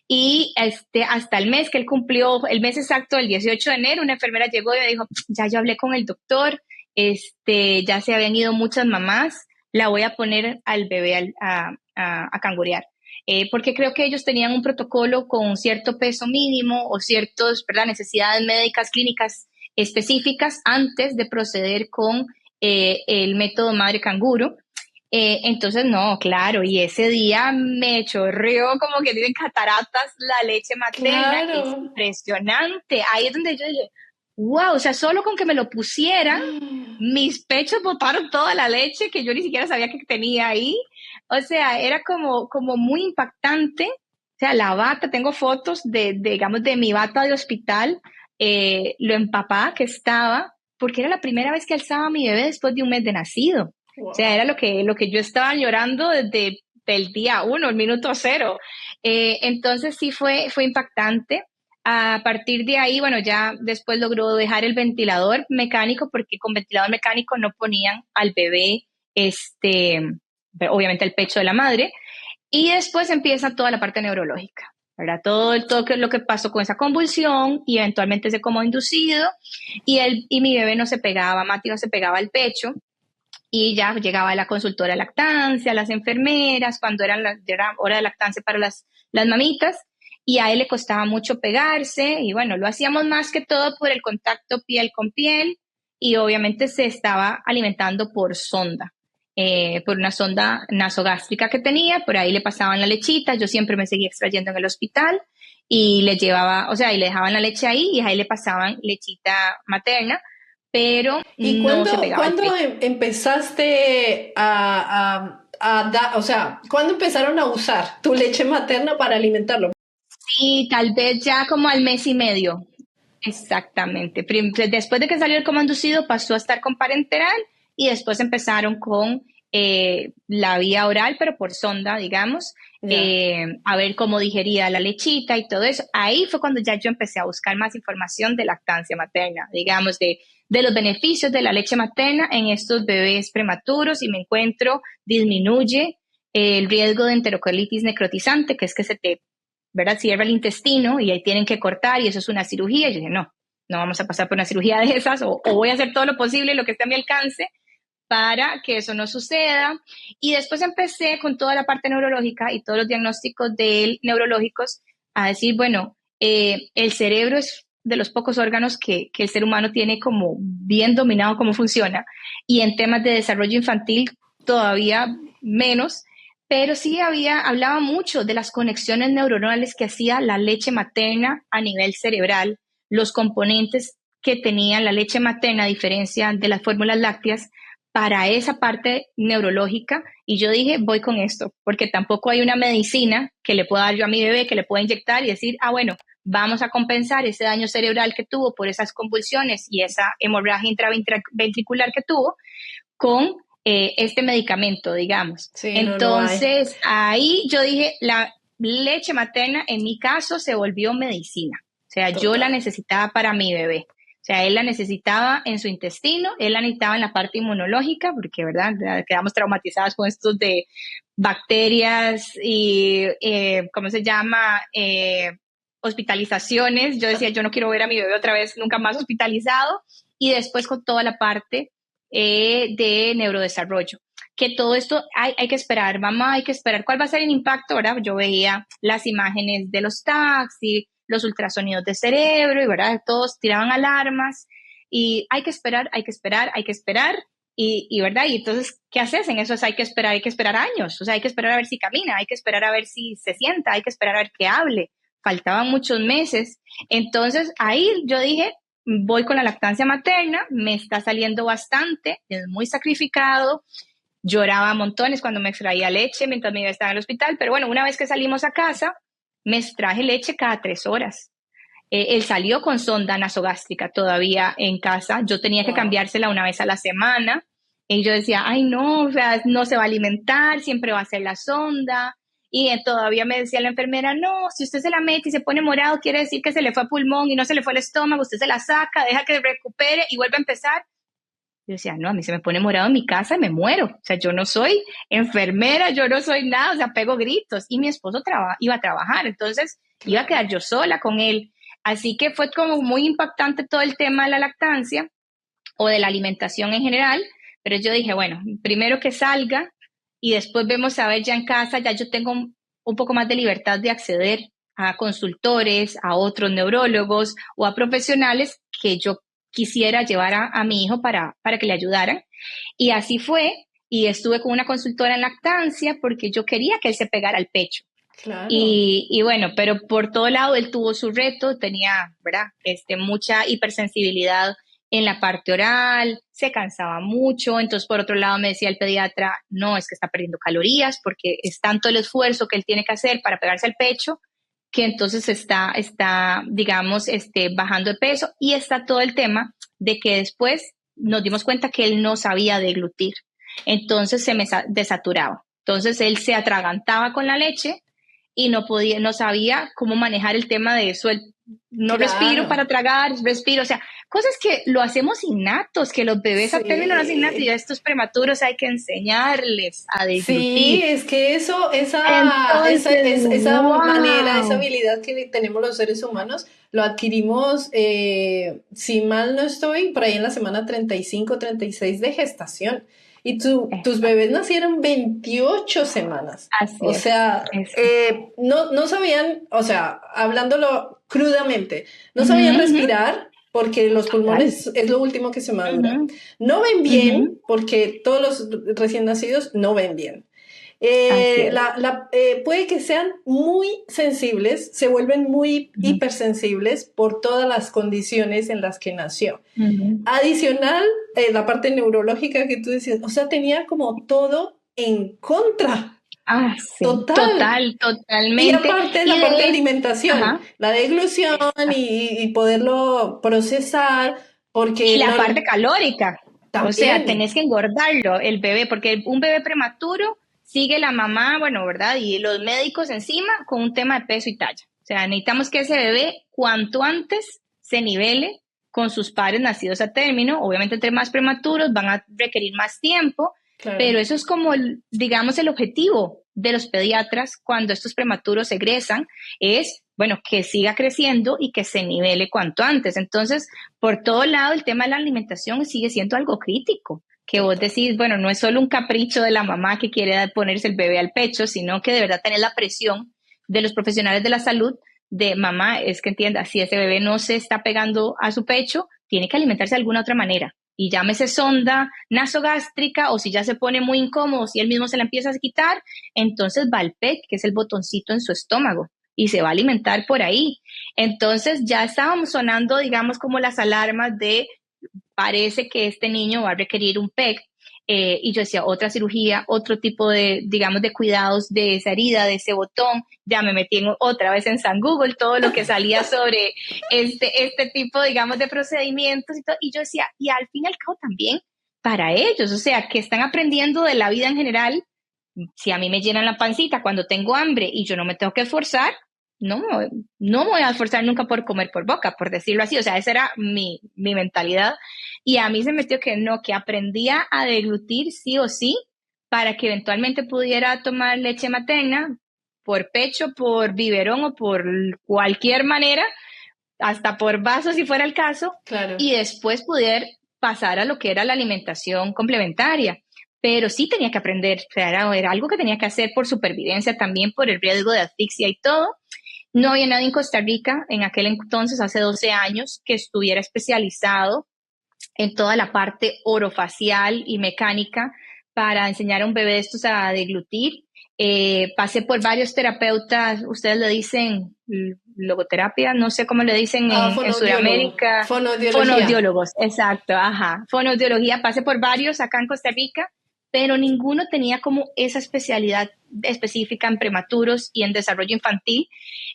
Y hasta el mes que él cumplió, el mes exacto, el 18 de enero, una enfermera llegó y me dijo, ya yo hablé con el doctor, ya se habían ido muchas mamás, la voy a poner al bebé a cangurear. Porque creo que ellos tenían un protocolo con cierto peso mínimo o ciertas, ¿verdad?, necesidades médicas clínicas específicas antes de proceder con el método madre canguro. Entonces, no, claro, y ese día me chorreó como que dicen cataratas la leche materna, es Claro. impresionante. Ahí es donde yo dije, wow, o sea, solo con que me lo pusieran, mis pechos botaron toda la leche que yo ni siquiera sabía que tenía ahí. O sea, era como muy impactante. O sea, la bata, tengo fotos digamos, de mi bata de hospital, lo empapada que estaba, porque era la primera vez que alzaba a mi bebé después de un mes de nacido. O sea, era Wow. lo que yo estaba llorando desde el día uno, el minuto cero. Entonces sí fue impactante. A partir de ahí, bueno, ya después logró dejar el ventilador mecánico porque con ventilador mecánico no ponían al bebé, obviamente el pecho de la madre. Y después empieza toda la parte neurológica, ¿verdad? Todo lo que pasó con esa convulsión y eventualmente ese como inducido y mi bebé no se pegaba, Mati no se pegaba al pecho. Y ya llegaba la consultora de lactancia, las enfermeras, cuando era hora de lactancia para las mamitas, y a él le costaba mucho pegarse, y bueno, lo hacíamos más que todo por el contacto piel con piel, y obviamente se estaba alimentando por sonda, por una sonda nasogástrica que tenía, por ahí le pasaban la lechita, yo siempre me seguía extrayendo en el hospital, y le llevaba, o sea, y le dejaban la leche ahí, y ahí le pasaban lechita materna, pero ¿Y no se pegaba al cuándo pecho. empezaste a dar, o sea, cuándo empezaron a usar tu leche materna para alimentarlo? Sí, tal vez ya como al mes y medio. Exactamente. Después de que salió el comanducido, pasó a estar con parenteral y después empezaron con la vía oral, pero por sonda, digamos, Ya. a ver cómo digería la lechita y todo eso. Ahí fue cuando ya yo empecé a buscar más información de lactancia materna, digamos, de los beneficios de la leche materna en estos bebés prematuros y me encuentro disminuye el riesgo de enterocolitis necrotizante, que es que se te, ¿verdad?, cierra el intestino y ahí tienen que cortar y eso es una cirugía. Y yo dije, no vamos a pasar por una cirugía de esas o voy a hacer todo lo posible, lo que esté a mi alcance para que eso no suceda. Y después empecé con toda la parte neurológica y todos los diagnósticos neurológicos a decir, bueno, el cerebro es de los pocos órganos que el ser humano tiene como bien dominado cómo funciona y en temas de desarrollo infantil todavía menos, pero sí hablaba mucho de las conexiones neuronales que hacía la leche materna a nivel cerebral, los componentes que tenía la leche materna a diferencia de las fórmulas lácteas para esa parte neurológica y yo dije, voy con esto, porque tampoco hay una medicina que le pueda dar yo a mi bebé, que le pueda inyectar y decir, bueno, vamos a compensar ese daño cerebral que tuvo por esas convulsiones y esa hemorragia intraventricular que tuvo con este medicamento, digamos. Sí, no, no hay. Entonces, ahí yo dije, la leche materna en mi caso se volvió medicina. O sea, yo la Total. necesitaba para mi bebé. O sea, él la necesitaba en su intestino, él la necesitaba en la parte inmunológica, porque, ¿verdad? Quedamos traumatizadas con estos de bacterias y, ¿cómo se llama? Hospitalizaciones. Yo decía, yo no quiero ver a mi bebé otra vez nunca más hospitalizado. Y después con toda la parte de neurodesarrollo. Que todo esto hay que esperar, mamá, hay que esperar cuál va a ser el impacto, ¿verdad? Yo veía las imágenes de los taxis, los ultrasonidos de cerebro, y ¿verdad? Todos tiraban alarmas, y hay que esperar, hay que esperar, hay que esperar, ¿verdad? Y entonces, ¿qué haces en eso? Hay que esperar años, o sea, hay que esperar a ver si camina, hay que esperar a ver si se sienta, hay que esperar a ver que hable. Faltaban muchos meses. Entonces, ahí yo dije, voy con la lactancia materna, me está saliendo bastante, es muy sacrificado, lloraba montones cuando me extraía leche mientras mi bebé estaba en el hospital, pero bueno, una vez que salimos a casa, me extraje leche cada 3 horas. Él salió con sonda nasogástrica todavía en casa, yo tenía que Wow. cambiársela una vez a la semana, y yo decía, ay no, o sea, no se va a alimentar, siempre va a ser la sonda, y todavía me decía la enfermera, no, si usted se la mete y se pone morado, quiere decir que se le fue a pulmón y no se le fue al estómago, usted se la saca, deja que recupere y vuelve a empezar. Yo decía, no, a mí se me pone morado en mi casa y me muero. O sea, yo no soy enfermera, yo no soy nada, o sea, pego gritos. Y mi esposo iba a trabajar, entonces iba a quedar yo sola con él. Así que fue como muy impactante todo el tema de la lactancia o de la alimentación en general. Pero yo dije, bueno, primero que salga y después vemos a ver ya en casa, ya yo tengo un poco más de libertad de acceder a consultores, a otros neurólogos o a profesionales que yo quisiera llevar a mi hijo para que le ayudaran. Y así fue, y estuve con una consultora en lactancia porque yo quería que él se pegara al pecho. Claro. Y bueno, pero por todo lado él tuvo su reto, tenía, ¿verdad? Mucha hipersensibilidad en la parte oral, se cansaba mucho, entonces por otro lado me decía el pediatra, no, es que está perdiendo calorías porque es tanto el esfuerzo que él tiene que hacer para pegarse al pecho que entonces digamos, bajando de peso y está todo el tema de que después nos dimos cuenta que él no sabía deglutir, entonces se me desaturaba, entonces él se atragantaba con la leche y no sabía cómo manejar el tema de eso, no respiro Claro. para tragar, respiro, o sea, cosas que lo hacemos innatos, que los bebés a término lo hacen innatos y a Sí. estos prematuros hay que enseñarles a Sí, deglutir. es que eso, Entonces, esa manera, esa wow. habilidad que tenemos los seres humanos, lo adquirimos, si mal no estoy, por ahí en la semana 35, 36 de gestación. Y tus bebés nacieron 28 semanas. Así O sea, es. no sabían, o sea, hablándolo crudamente, no sabían Ujú, respirar porque los total. pulmones es lo último que se madura. Ujú, No ven bien ujú, porque todos los recién nacidos no ven bien. así es. Puede que sean muy sensibles, se vuelven muy Ujú, hipersensibles por todas las condiciones en las que nació. ujú. Adicional, la parte neurológica que tú decías, o sea, tenía como todo en contra, Ah, sí, total. total, Y totalmente. aparte Y la parte de de, alimentación, ajá, la deglución exacto. y poderlo procesar, Y porque la no, parte calórica, o sea, también, tenés que engordarlo, el bebé, porque un bebé prematuro sigue la mamá, bueno, ¿verdad? Y los médicos encima con un tema de peso y talla. O sea, necesitamos que ese bebé cuanto antes se nivele con sus pares nacidos a término. Obviamente, entre más prematuros van a requerir más tiempo, claro. pero eso es como, digamos, el objetivo de los pediatras cuando estos prematuros egresan, es, bueno, que siga creciendo y que se nivele cuanto antes. Entonces, por todo lado, el tema de la alimentación sigue siendo algo crítico, que vos Total. decís, bueno, no es solo un capricho de la mamá que quiere ponerse el bebé al pecho, sino que de verdad tener la presión de los profesionales de la salud de mamá, es que entienda, si ese bebé no se está pegando a su pecho, tiene que alimentarse de alguna otra manera. Y llámese sonda nasogástrica, o si ya se pone muy incómodo, si él mismo se la empieza a quitar, entonces va al PET, que es el botoncito en su estómago, y se va a alimentar por ahí. Entonces ya estábamos sonando, digamos, como las alarmas de parece que este niño va a requerir un PEC. Y yo decía, otra cirugía, otro tipo de, digamos, de cuidados de esa herida, de ese botón. Ya me metí otra vez en San Google, todo lo que salía sobre este tipo, digamos, de procedimientos y todo. Y yo decía, y al fin y al cabo también para ellos, o sea, que están aprendiendo de la vida en general. Si a mí me llenan la pancita cuando tengo hambre y yo no me tengo que esforzar, no, no me voy a esforzar nunca por comer por boca, por decirlo así. O sea, esa era mi mentalidad. Y a mí se metió que no, que aprendía a deglutir sí o sí para que eventualmente pudiera tomar leche materna por pecho, por biberón o por cualquier manera, hasta por vaso si fuera el caso, Claro. y después poder pasar a lo que era la alimentación complementaria. Pero sí tenía que aprender, o sea, era algo que tenía que hacer por supervivencia, también por el riesgo de asfixia y todo. No había nadie en Costa Rica en aquel entonces, hace 12 años, que estuviera especializado en toda la parte orofacial y mecánica para enseñar a un bebé de estos a deglutir. Pasé por varios terapeutas, ustedes le dicen logoterapia, no sé cómo le dicen Ah, en fonoaudiólogo, Sudamérica, fonoaudiología. fonoaudiólogos, exacto, ajá, fonoaudiología, pasé por varios acá en Costa Rica, pero ninguno tenía como esa especialidad específica en prematuros y en desarrollo infantil.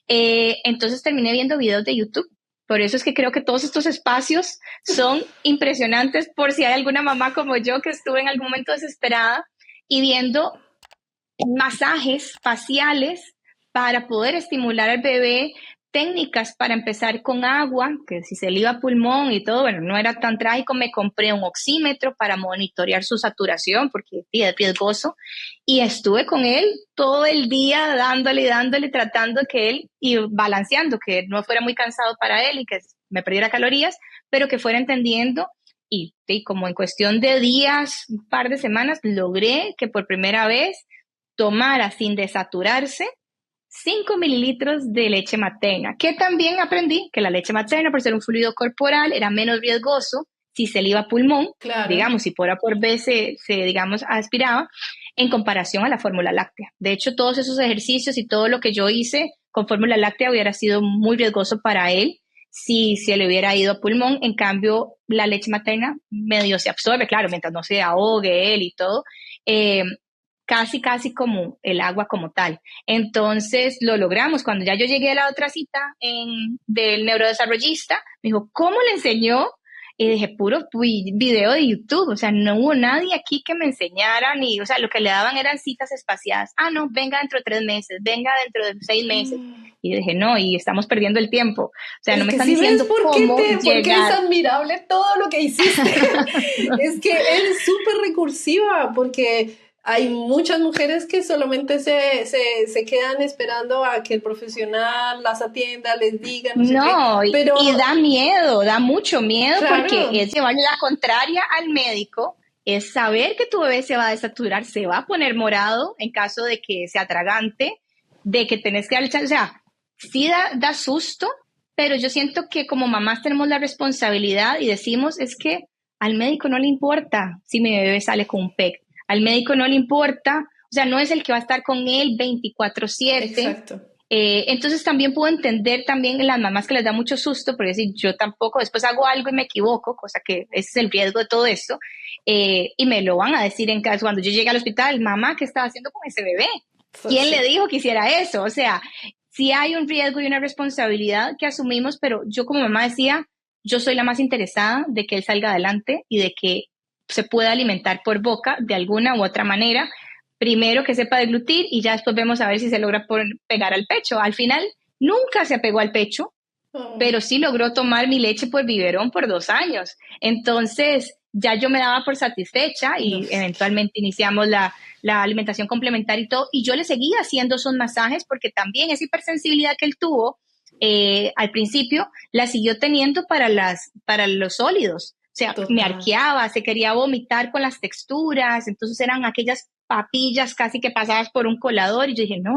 Entonces terminé viendo videos de YouTube. Por eso es que creo que todos estos espacios son impresionantes por si hay alguna mamá como yo que estuve en algún momento desesperada y viendo masajes faciales para poder estimular al bebé, técnicas para empezar con agua, que si se le iba a pulmón y todo, bueno, no era tan trágico. Me compré un oxímetro para monitorear su saturación, porque es riesgoso, y estuve con él todo el día dándole, tratando que él, y balanceando, que no fuera muy cansado para él y que me perdiera calorías, pero que fuera entendiendo. Y como en cuestión de días, un par de semanas, logré que por primera vez tomara sin desaturarse 5 mililitros de leche materna, que también aprendí que la leche materna, por ser un fluido corporal, era menos riesgoso si se le iba a pulmón, Claro. digamos, si por A por B digamos, aspiraba, en comparación a la fórmula láctea. De hecho, todos esos ejercicios y todo lo que yo hice con fórmula láctea hubiera sido muy riesgoso para él si se le hubiera ido a pulmón. En cambio, la leche materna medio se absorbe, claro, mientras no se ahogue él y todo, casi como el agua como tal. Entonces lo logramos. Cuando ya yo llegué a la otra cita del neurodesarrollista, me dijo, ¿cómo le enseñó? Y dije, puro video de YouTube, o sea, no hubo nadie aquí que me enseñara, ni, o sea, lo que le daban eran citas espaciadas. Ah, no, venga dentro de 3 meses, venga dentro de 6 meses. Y dije, no, y estamos perdiendo el tiempo. O sea, no Es me que están si ves diciendo cómo por qué es llegar. admirable todo lo que hiciste. Es que eres súper recursiva, porque hay muchas mujeres que solamente se quedan esperando a que el profesional las atienda, les diga, no sé qué, No, pero y da miedo, da mucho miedo, porque claro, es llevarle la contraria al médico, es saber que tu bebé se va a desaturar, se va a poner morado en caso de que se atragante, de que tenés que darle chance. O sea, sí da susto, pero yo siento que como mamás tenemos la responsabilidad y decimos, es que al médico no le importa si mi bebé sale con un PEC, al médico no le importa, o sea, no es el que va a estar con él 24/7. exacto. Entonces también puedo entender también en las mamás que les da mucho susto, porque decir, yo tampoco, después hago algo y me equivoco, cosa que ese es el riesgo de todo esto, y me lo van a decir en caso, cuando yo llegue al hospital, mamá, ¿qué estaba haciendo con ese bebé? ¿Quién le Sí, dijo que hiciera eso? O sea, sí hay un riesgo y una responsabilidad que asumimos, pero yo como mamá decía, yo soy la más interesada de que él salga adelante y de que se pueda alimentar por boca de alguna u otra manera. Primero que sepa deglutir y ya después vemos a ver si se logra pegar al pecho. Al final nunca se apegó al pecho, oh, pero sí logró tomar mi leche por biberón por 2 años. Entonces ya yo me daba por satisfecha no. y eventualmente iniciamos la alimentación complementaria y todo. Y yo le seguía haciendo esos masajes porque también esa hipersensibilidad que él tuvo al principio la siguió teniendo para los sólidos. O sea, me Total. arqueaba, se quería vomitar con las texturas, entonces eran aquellas papillas casi que pasadas por un colador y yo dije, no,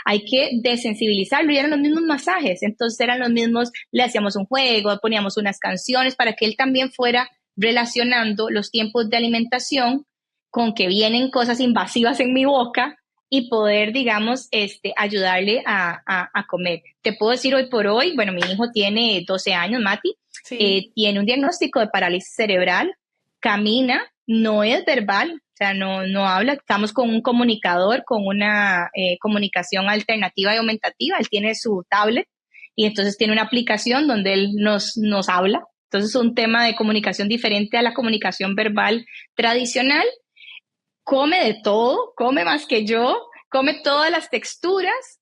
hay que desensibilizarlo y eran los mismos masajes, entonces eran los mismos, le hacíamos un juego, poníamos unas canciones para que él también fuera relacionando los tiempos de alimentación con que vienen cosas invasivas en mi boca y poder, digamos, ayudarle a comer. Te puedo decir hoy por hoy, bueno, mi hijo tiene 12 años, Mati, Sí. tiene un diagnóstico de parálisis cerebral, camina, no es verbal, o sea, no habla. Estamos con un comunicador, con una comunicación alternativa y aumentativa. Él tiene su tablet y entonces tiene una aplicación donde él nos habla. Entonces es un tema de comunicación diferente a la comunicación verbal tradicional. Come de todo, come más que yo, come todas las texturas,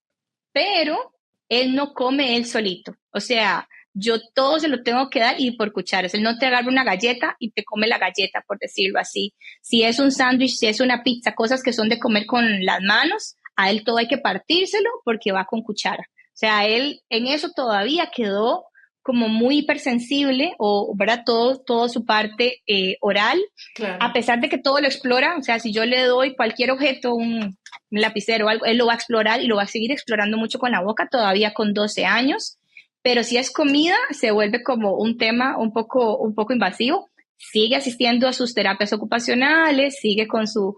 pero él no come él solito. O sea, yo todo se lo tengo que dar y por cucharas. Él no te agarra una galleta y te come la galleta, por decirlo así. Si es un sándwich, si es una pizza, cosas que son de comer con las manos, a él todo hay que partírselo porque va con cuchara. O sea, él en eso todavía quedó como muy hipersensible o, ¿verdad? Todo su parte oral, a Claro. pesar de que todo lo explora. O sea, si yo le doy cualquier objeto, un lapicero o algo, él lo va a explorar y lo va a seguir explorando mucho con la boca, todavía con 12 años. Pero si es comida, se vuelve como un tema un poco invasivo. Sigue asistiendo a sus terapias ocupacionales, sigue con su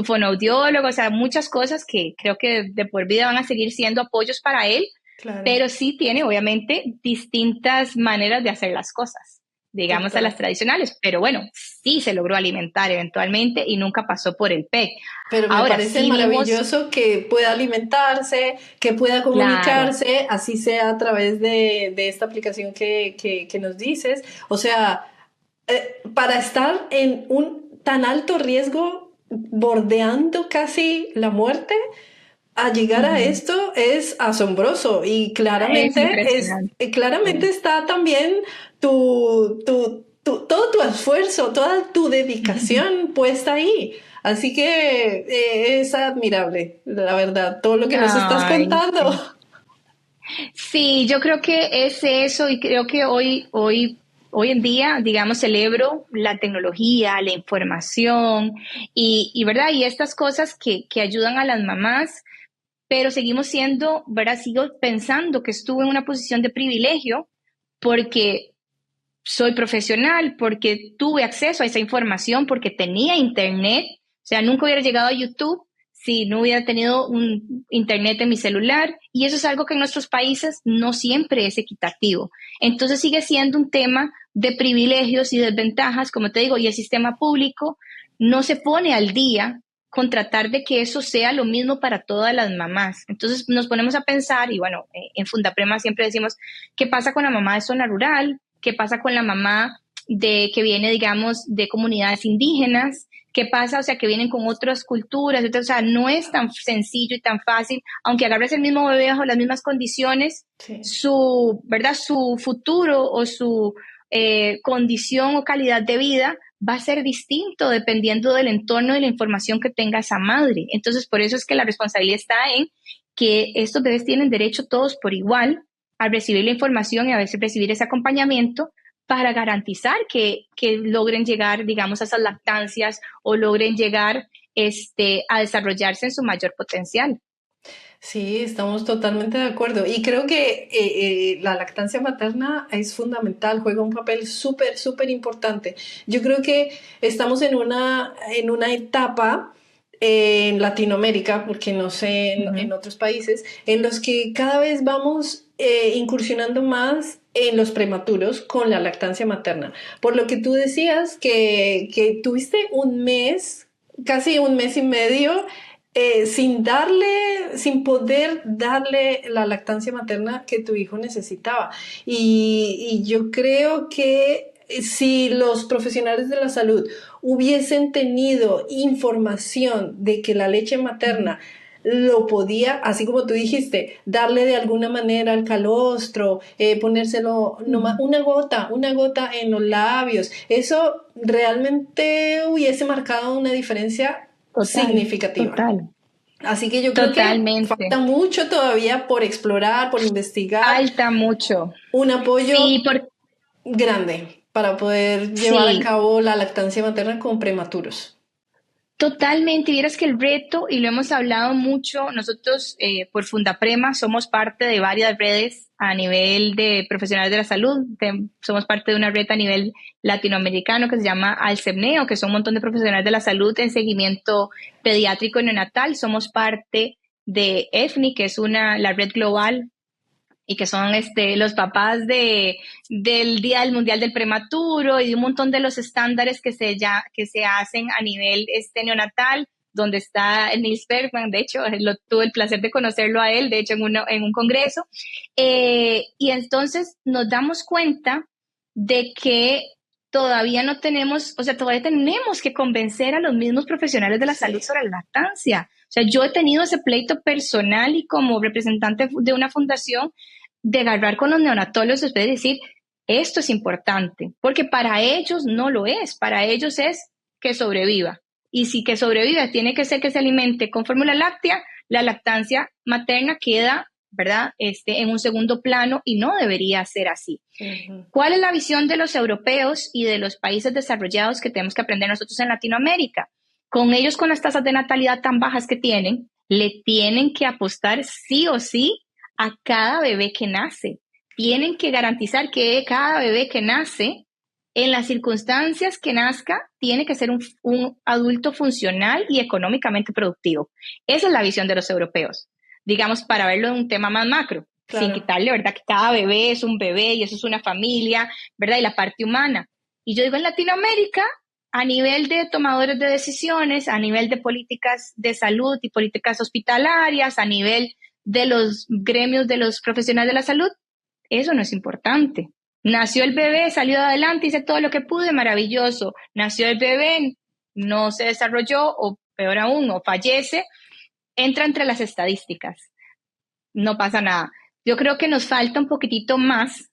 fonoaudiólogo, o sea, muchas cosas que creo que de por vida van a seguir siendo apoyos para él, Claro. pero sí tiene obviamente distintas maneras de hacer las cosas, digamos a las Total. tradicionales, pero bueno, sí se logró alimentar eventualmente y nunca pasó por el PEC. Pero me Ahora parece sí vimos, maravilloso que pueda alimentarse, que pueda claro, comunicarse, así sea a través de esta aplicación que nos dices. O sea, para estar en un tan alto riesgo, bordeando casi la muerte, a llegar a Ujú. esto es asombroso y Es impresionante. claramente Sí. está también todo tu esfuerzo, toda tu dedicación puesta ahí. Así que es admirable, la verdad, todo lo que nos estás Ay, contando. sí. Sí, yo creo que es eso y creo que hoy en día, digamos, celebro la tecnología, la información y ¿verdad? Y estas cosas que ayudan a las mamás, pero seguimos siendo, ¿verdad? Sigo pensando que estuve en una posición de privilegio porque soy profesional, porque tuve acceso a esa información, porque tenía internet. O sea, nunca hubiera llegado a YouTube si no hubiera tenido un internet en mi celular. Y eso es algo que en nuestros países no siempre es equitativo. Entonces sigue siendo un tema de privilegios y desventajas, como te digo, y el sistema público no se pone al día con tratar de que eso sea lo mismo para todas las mamás. Entonces nos ponemos a pensar, y bueno, en Fundaprema siempre decimos, ¿qué pasa con la mamá de zona rural? ¿Qué pasa con la mamá de que viene, digamos, de comunidades indígenas? ¿Qué pasa? O sea, que vienen con otras culturas. Entonces, o sea, no es tan sencillo y tan fácil, aunque agarres el mismo bebé bajo las mismas condiciones, Sí. su, ¿verdad? Su futuro o su condición o calidad de vida va a ser distinto dependiendo del entorno y la información que tenga esa madre. Entonces, por eso es que la responsabilidad está en que estos bebés tienen derecho todos por igual a recibir la información y a veces recibir ese acompañamiento para garantizar que logren llegar, digamos, a esas lactancias o logren llegar a desarrollarse en su mayor potencial. Sí, estamos totalmente de acuerdo. Y creo que la lactancia materna es fundamental, juega un papel súper, súper importante. Yo creo que estamos en una etapa en Latinoamérica, porque no sé en Ujú. otros países, en los que cada vez vamos incursionando más en los prematuros con la lactancia materna. Por lo que tú decías que tuviste un mes, casi un mes y medio sin poder darle la lactancia materna que tu hijo necesitaba. Y yo creo que si los profesionales de la salud hubiesen tenido información de que la leche Ujú. materna lo podía, así como tú dijiste, darle de alguna manera al calostro, ponérselo nomás Ujú. una gota en los labios, eso realmente hubiese marcado una diferencia Total, significativa. total, Así que yo creo que falta totalmente. mucho todavía por explorar, por investigar, Falta mucho. un apoyo Sí, grande para poder llevar a sí, cabo la lactancia materna con prematuros. totalmente, vieras que el reto, y lo hemos hablado mucho, nosotros por Fundaprema somos parte de varias redes a nivel de profesionales de la salud, somos parte de una red a nivel latinoamericano que se llama Alcemneo, que son un montón de profesionales de la salud en seguimiento pediátrico y neonatal, somos parte de EFNI, que es la red global y que son los papás del Día del Mundial del Prematuro y de un montón de los estándares que se hacen a nivel neonatal, donde está Nils Bergman, de hecho, tuve el placer de conocerlo a él, de hecho, en un congreso. Y entonces nos damos cuenta de que todavía no tenemos, o sea, todavía tenemos que convencer a los mismos profesionales de la salud Sí. sobre la lactancia. O sea, yo he tenido ese pleito personal y como representante de una fundación de agarrar con los neonatólogos y decir, esto es importante, porque para ellos no lo es, para ellos es que sobreviva. Y si que sobreviva tiene que ser que se alimente con fórmula láctea, la lactancia materna queda, ¿verdad? En un segundo plano y no debería ser así. Ujú. ¿Cuál es la visión de los europeos y de los países desarrollados que tenemos que aprender nosotros en Latinoamérica? Con ellos, con las tasas de natalidad tan bajas que tienen, le tienen que apostar sí o sí a cada bebé que nace. Tienen que garantizar que cada bebé que nace, en las circunstancias que nazca, tiene que ser un adulto funcional y económicamente productivo. Esa es la visión de los europeos, digamos, para verlo en un tema más macro, sin Claro. quitarle, ¿verdad? Que cada bebé es un bebé y eso es una familia, ¿verdad? Y la parte humana. Y yo digo, en Latinoamérica, a nivel de tomadores de decisiones, a nivel de políticas de salud y políticas hospitalarias, a nivel de los gremios de los profesionales de la salud, eso no es importante. Nació el bebé, salió adelante, hice todo lo que pude, maravilloso. Nació el bebé, no se desarrolló, o peor aún, o fallece. entra entre las estadísticas, no pasa nada. Yo creo que nos falta un poquitito más,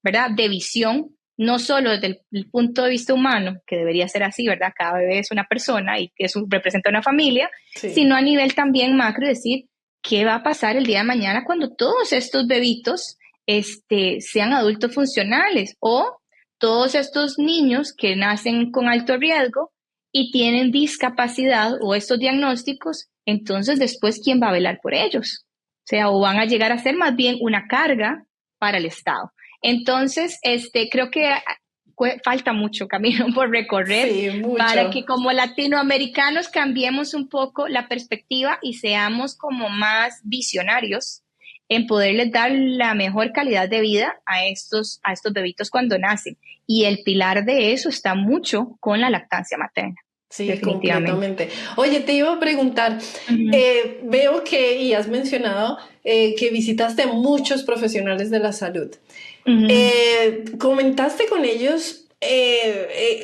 ¿verdad? De visión, no solo desde el punto de vista humano, que debería ser así, ¿verdad? Cada bebé es una persona y que representa una familia, Sí. sino a nivel también macro, decir, ¿qué va a pasar el día de mañana cuando todos estos bebitos sean adultos funcionales o todos estos niños que nacen con alto riesgo y tienen discapacidad o estos diagnósticos? Entonces, después, ¿quién va a velar por ellos? O sea, o van a llegar a ser más bien una carga para el Estado. Entonces, creo que falta mucho camino por recorrer Sí, para mucho. que como latinoamericanos cambiemos un poco la perspectiva y seamos como más visionarios en poderles dar la mejor calidad de vida a estos bebitos cuando nacen. Y el pilar de eso está mucho con la lactancia materna, Sí, definitivamente. completamente. Oye, te iba a preguntar, Ujú, veo que, y has mencionado, que visitaste a muchos profesionales de la salud. ujú, ¿Comentaste con ellos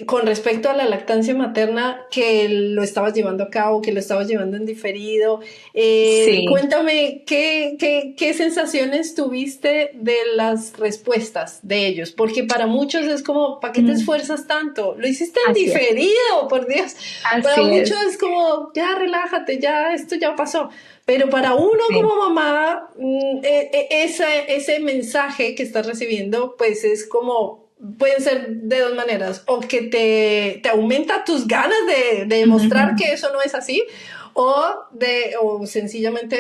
con respecto a la lactancia materna que lo estabas llevando a cabo, que lo estabas llevando en diferido? sí. Cuéntame qué sensaciones tuviste de las respuestas de ellos, porque para muchos es como, ¿para qué te Mm, esfuerzas tanto? Lo hiciste en así es, diferido, por Dios. Para así muchos es. es como, ya relájate, ya esto ya pasó. Pero para uno Sí. como mamá, ese mensaje que estás recibiendo, pues es como, pueden ser de dos maneras, o que te aumenta tus ganas de demostrar que eso no es así, o sencillamente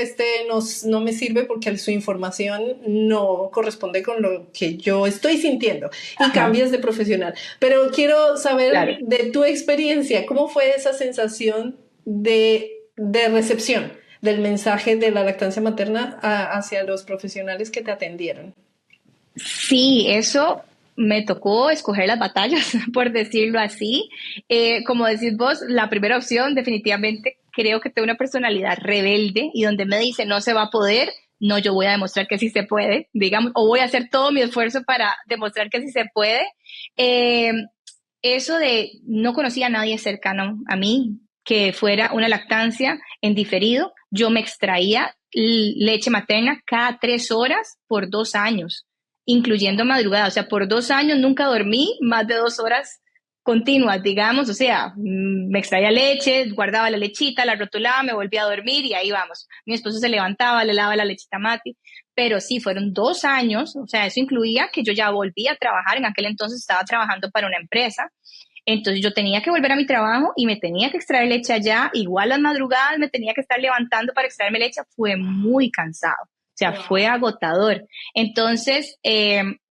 no me sirve porque su información no corresponde con lo que yo estoy sintiendo y Ajá, cambias de profesional. Pero quiero claro. saber de tu experiencia, ¿cómo fue esa sensación de recepción del mensaje de la lactancia materna hacia los profesionales que te atendieron? Sí, eso me tocó escoger las batallas, por decirlo así. Como decís vos, la primera opción definitivamente creo que tengo una personalidad rebelde y donde me dice no se va a poder, no, yo voy a demostrar que sí se puede, digamos, o voy a hacer todo mi esfuerzo para demostrar que sí se puede. Eh, Eso de no conocía a nadie cercano a mí que fuera una lactancia en diferido. Yo me extraía leche materna cada 3 horas por 2 años, incluyendo madrugada. O sea, por 2 años nunca dormí más de 2 horas continuas, digamos. O sea, me extraía leche, guardaba la lechita, la rotulaba, me volvía a dormir y ahí vamos. Mi esposo se levantaba, le daba la lechita a Mati. Pero sí, fueron 2 años, o sea, eso incluía que yo ya volví a trabajar, en aquel entonces estaba trabajando para una empresa, entonces yo tenía que volver a mi trabajo y me tenía que extraer leche allá, igual las madrugadas me tenía que estar levantando para extraerme leche, fue muy cansado, o sea, fue Wow. agotador. Entonces,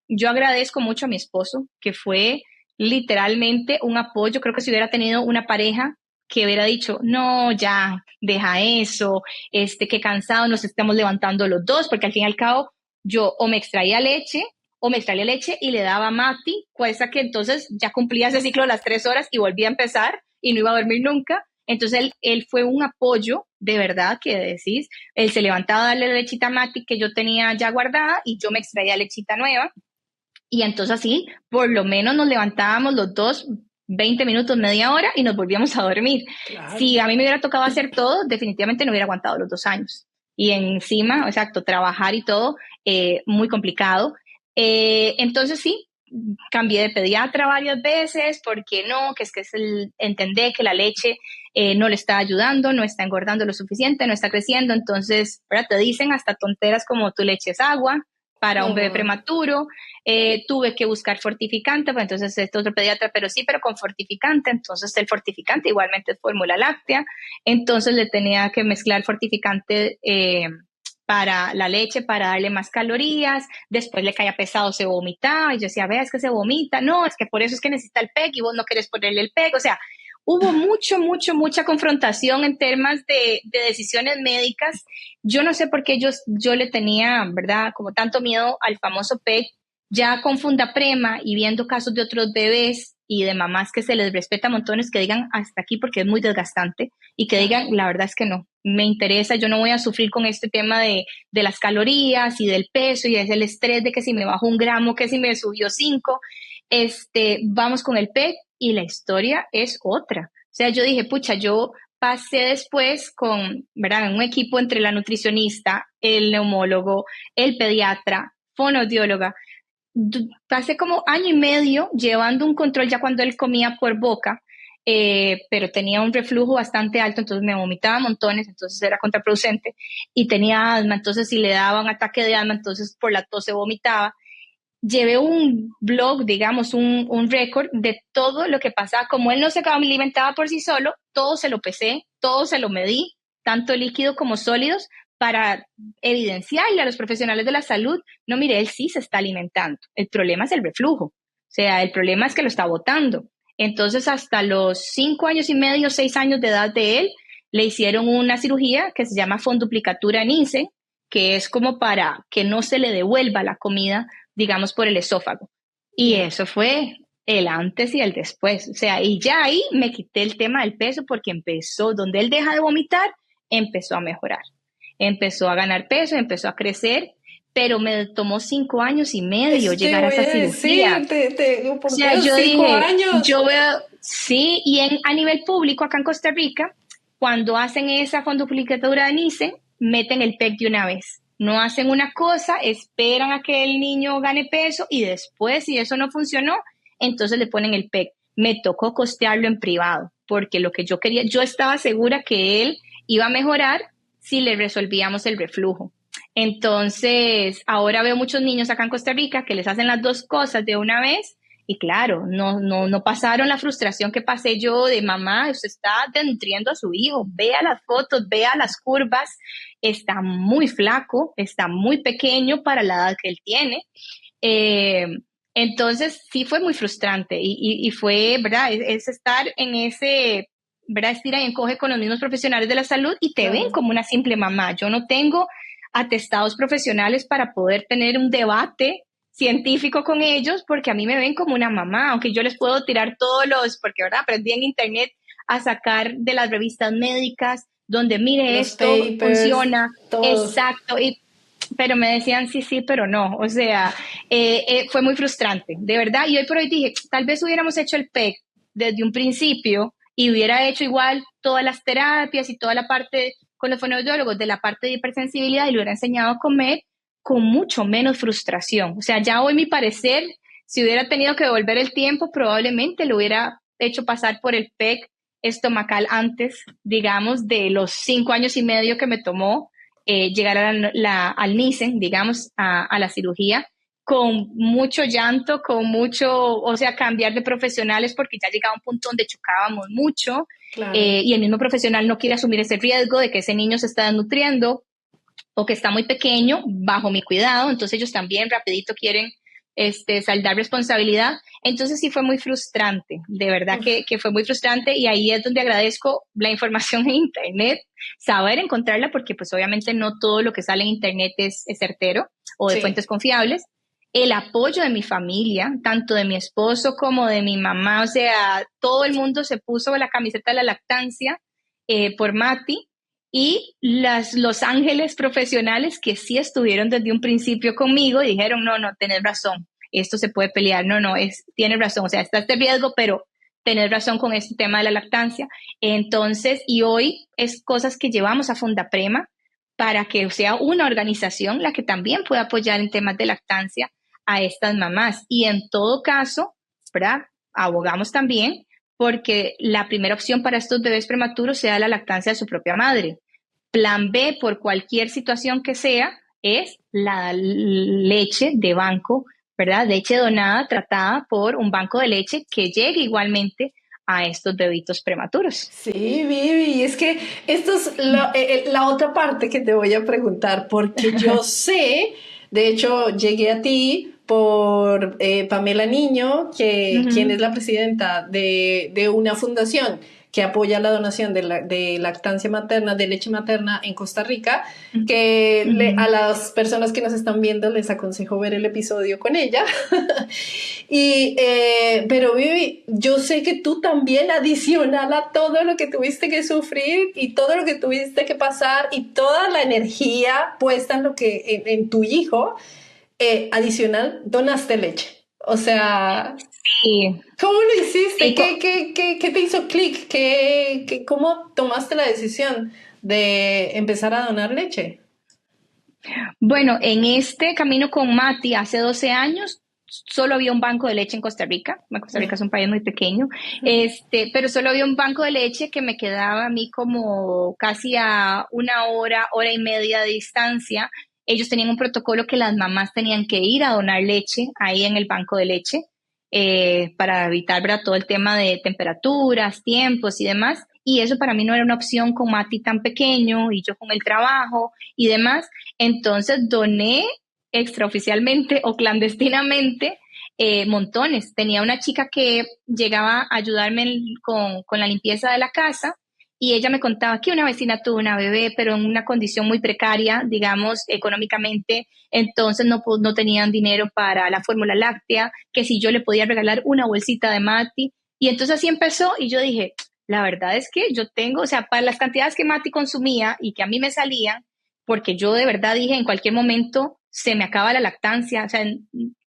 yo agradezco mucho a mi esposo, que fue literalmente un apoyo, creo que si hubiera tenido una pareja que hubiera dicho, no, ya, deja eso, qué cansado nos estamos levantando los dos, porque al fin y al cabo yo o me extraía leche o me extraía leche y le daba a Mati, cosa que entonces ya cumplía ese ciclo de las 3 horas y volvía a empezar y no iba a dormir nunca. Entonces él fue un apoyo de verdad que decís, él se levantaba a darle la lechita a Mati que yo tenía ya guardada y yo me extraía lechita nueva y entonces así por lo menos nos levantábamos los dos 20 minutos, media hora y nos volvíamos a dormir. Claro. Si a mí me hubiera tocado hacer todo, definitivamente no hubiera aguantado los 2 años. Y encima, exacto, trabajar y todo, muy complicado. Entonces sí, cambié de pediatra varias veces porque no, que es entender que la leche no le está ayudando, no está engordando lo suficiente, no está creciendo. Entonces, ¿verdad? Te dicen hasta tonteras como tu leche es agua para un bebé Oh, prematuro. Tuve que buscar fortificante, pues entonces este otro pediatra, pero sí, pero con fortificante, entonces el fortificante igualmente es fórmula láctea, entonces le tenía que mezclar fortificante para la leche, para darle más calorías, después le caía pesado, se vomitaba, y yo decía, vea, es que se vomita, no, es que por eso es que necesita el PEG y vos no querés ponerle el PEG, o sea, hubo mucha confrontación en temas de decisiones médicas. Yo no sé por qué yo le tenía, ¿verdad? Como tanto miedo al famoso PEG, ya con Fundaprema y viendo casos de otros bebés y de mamás que se les respeta montones, que digan hasta aquí porque es muy desgastante y que claro. digan, la verdad es que no, me interesa, yo no voy a sufrir con este tema de las calorías y del peso y es el estrés de que si me bajo 1 gramo, que si me subió 5, vamos con el PEG y la historia es otra. O sea, yo dije, pucha, yo pasé después con, ¿verdad?, un equipo entre la nutricionista, el neumólogo, el pediatra, fonoaudióloga. Pasé como año y medio llevando un control ya cuando él comía por boca, pero tenía un reflujo bastante alto, entonces me vomitaba montones, entonces era contraproducente, y tenía asma, entonces si le daba un ataque de asma, entonces por la tos se vomitaba. Llevé un blog, digamos, un récord de todo lo que pasaba. Como él no se alimentaba por sí solo, todo se lo pesé, todo se lo medí, tanto líquido como sólidos, para evidenciarle a los profesionales de la salud, no, mire, él sí se está alimentando. El problema es el reflujo. O sea, el problema es que lo está botando. Entonces, hasta los 5 años y medio, 6 años de edad de él, le hicieron una cirugía que se llama fonduplicatura en Nissen, que es como para que no se le devuelva la comida, digamos, por el esófago. Y eso fue el antes y el después. O sea, y ya ahí me quité el tema del peso porque empezó, donde él deja de vomitar, empezó a mejorar. Empezó a ganar peso, empezó a crecer, pero me tomó 5 años y medio Eso te llegar a voy esa a cirugía. decir, O ¿por sea, qué yo 5 años? yo veo, sí, y a nivel público acá en Costa Rica, cuando hacen esa fondoplicatura de Nissen, meten el PEC de una vez. No hacen una cosa, esperan a que el niño gane peso y después, si eso no funcionó, entonces le ponen el PEC. Me tocó costearlo en privado, porque lo que yo quería, yo estaba segura que él iba a mejorar si le resolvíamos el reflujo. Entonces, ahora veo muchos niños acá en Costa Rica que les hacen las dos cosas de una vez y claro, no pasaron la frustración que pasé yo de mamá, usted está desnutriendo a su hijo, vea las fotos, vea las curvas, está muy flaco, está muy pequeño para la edad que él tiene. Eh, entonces sí fue muy frustrante y fue, ¿verdad? Es estar en ese, ¿verdad? Estira y encoge con los mismos profesionales de la salud y te ven Claro. como una simple mamá. Yo no tengo atestados profesionales para poder tener un debate científico con ellos porque a mí me ven como una mamá, aunque yo les puedo tirar porque verdad, aprendí en internet a sacar de las revistas médicas donde mire Los esto papers, funciona, todo. exacto, pero me decían sí, pero no, o sea, fue muy frustrante, de verdad, y hoy por hoy dije, tal vez hubiéramos hecho el PEC desde un principio y hubiera hecho igual todas las terapias y toda la parte con los fonoaudiólogos de la parte de hipersensibilidad y le hubiera enseñado a comer con mucho menos frustración. O sea, ya hoy mi parecer, si hubiera tenido que devolver el tiempo, probablemente lo hubiera hecho pasar por el PEC estomacal antes, digamos, de los 5 años y medio que me tomó llegar al Nissen, digamos, a la cirugía, con mucho llanto, con mucho, o sea, cambiar de profesionales porque ya llegaba un punto donde chocábamos mucho Claro. y el mismo profesional no quiere asumir ese riesgo de que ese niño se está desnutriendo o que está muy pequeño bajo mi cuidado, entonces ellos también rapidito quieren saldar responsabilidad. Entonces sí fue muy frustrante, de verdad que fue muy frustrante y ahí es donde agradezco la información en internet, saber encontrarla porque pues obviamente no todo lo que sale en internet es certero o de Sí. fuentes confiables. El apoyo de mi familia, tanto de mi esposo como de mi mamá, o sea, todo el mundo se puso la camiseta de la lactancia por Mati y los ángeles profesionales que sí estuvieron desde un principio conmigo dijeron, no, tenés razón, esto se puede pelear, tienes razón, o sea, está este riesgo, pero tenés razón con este tema de la lactancia. Entonces, y hoy es cosas que llevamos a Fundaprema para que sea una organización la que también pueda apoyar en temas de lactancia a estas mamás. Y en todo caso, ¿verdad? Abogamos también porque la primera opción para estos bebés prematuros sea la lactancia de su propia madre. Plan B, por cualquier situación que sea, es la leche de banco, ¿verdad? Leche donada, tratada por un banco de leche que llegue igualmente a estos bebitos prematuros. Sí, Vivi, y es que esto es la otra parte que te voy a preguntar, porque yo sé, de hecho, llegué a ti por Pamela Niño, quien es la presidenta de una fundación que apoya la donación de lactancia materna, de leche materna en Costa Rica, que a las personas que nos están viendo les aconsejo ver el episodio con ella. Pero Vivi, yo sé que tú también, adicional a todo lo que tuviste que sufrir y todo lo que tuviste que pasar y toda la energía puesta en tu hijo, adicional, donaste leche. O sea, Sí, ¿cómo lo hiciste? sí, ¿Qué te hizo clic? ¿Cómo tomaste la decisión de empezar a donar leche? bueno, en este camino con Mati hace 12 años solo había un banco de leche en Costa Rica. Bueno, Costa Rica es un país muy pequeño, pero solo había un banco de leche que me quedaba a mí como casi a una hora, hora y media de distancia. Ellos tenían un protocolo que las mamás tenían que ir a donar leche ahí en el banco de leche para evitar, ¿verdad?, todo el tema de temperaturas, tiempos y demás. Y eso para mí no era una opción con Mati tan pequeño y yo con el trabajo y demás. Entonces doné extraoficialmente o clandestinamente montones. Tenía una chica que llegaba a ayudarme con la limpieza de la casa y ella me contaba que una vecina tuvo una bebé, pero en una condición muy precaria, digamos, económicamente, entonces no tenían dinero para la fórmula láctea, que si yo le podía regalar una bolsita de Mati. Y entonces así empezó y yo dije, la verdad es que yo tengo, o sea, para las cantidades que Mati consumía y que a mí me salían, porque yo de verdad dije en cualquier momento se me acaba la lactancia, o sea,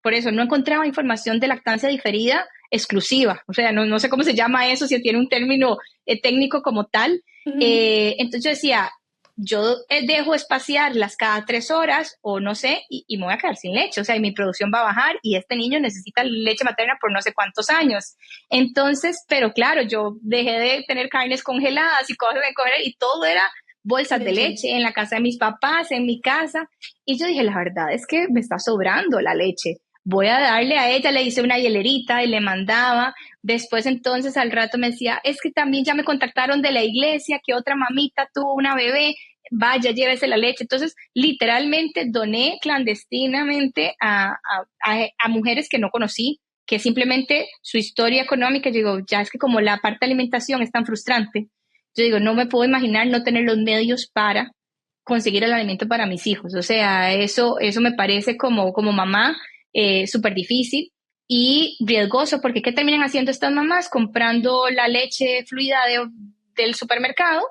por eso no encontraba información de lactancia diferida exclusiva, o sea, no sé cómo se llama eso, si tiene un término técnico como tal. Ujú. Entonces yo decía, yo dejo espaciarlas cada 3 horas o no sé, y me voy a quedar sin leche, o sea, y mi producción va a bajar y este niño necesita leche materna por no sé cuántos años. Entonces, pero claro, yo dejé de tener carnes congeladas y cosas de comer y todo era bolsas de Leche. leche en la casa de mis papás, en mi casa. Y yo dije, la verdad es que me está sobrando la leche. Voy a darle a ella, le hice una hielerita y le mandaba. Después entonces al rato me decía, es que también ya me contactaron de la iglesia, que otra mamita tuvo una bebé, vaya, llévese la leche. Entonces, literalmente doné clandestinamente a mujeres que no conocí, que simplemente su historia económica, yo digo, ya es que como la parte de alimentación es tan frustrante, yo digo, no me puedo imaginar no tener los medios para conseguir el alimento para mis hijos. O sea, eso me parece como mamá súper difícil y riesgoso, porque ¿qué terminan haciendo estas mamás? Comprando la leche fluida del supermercado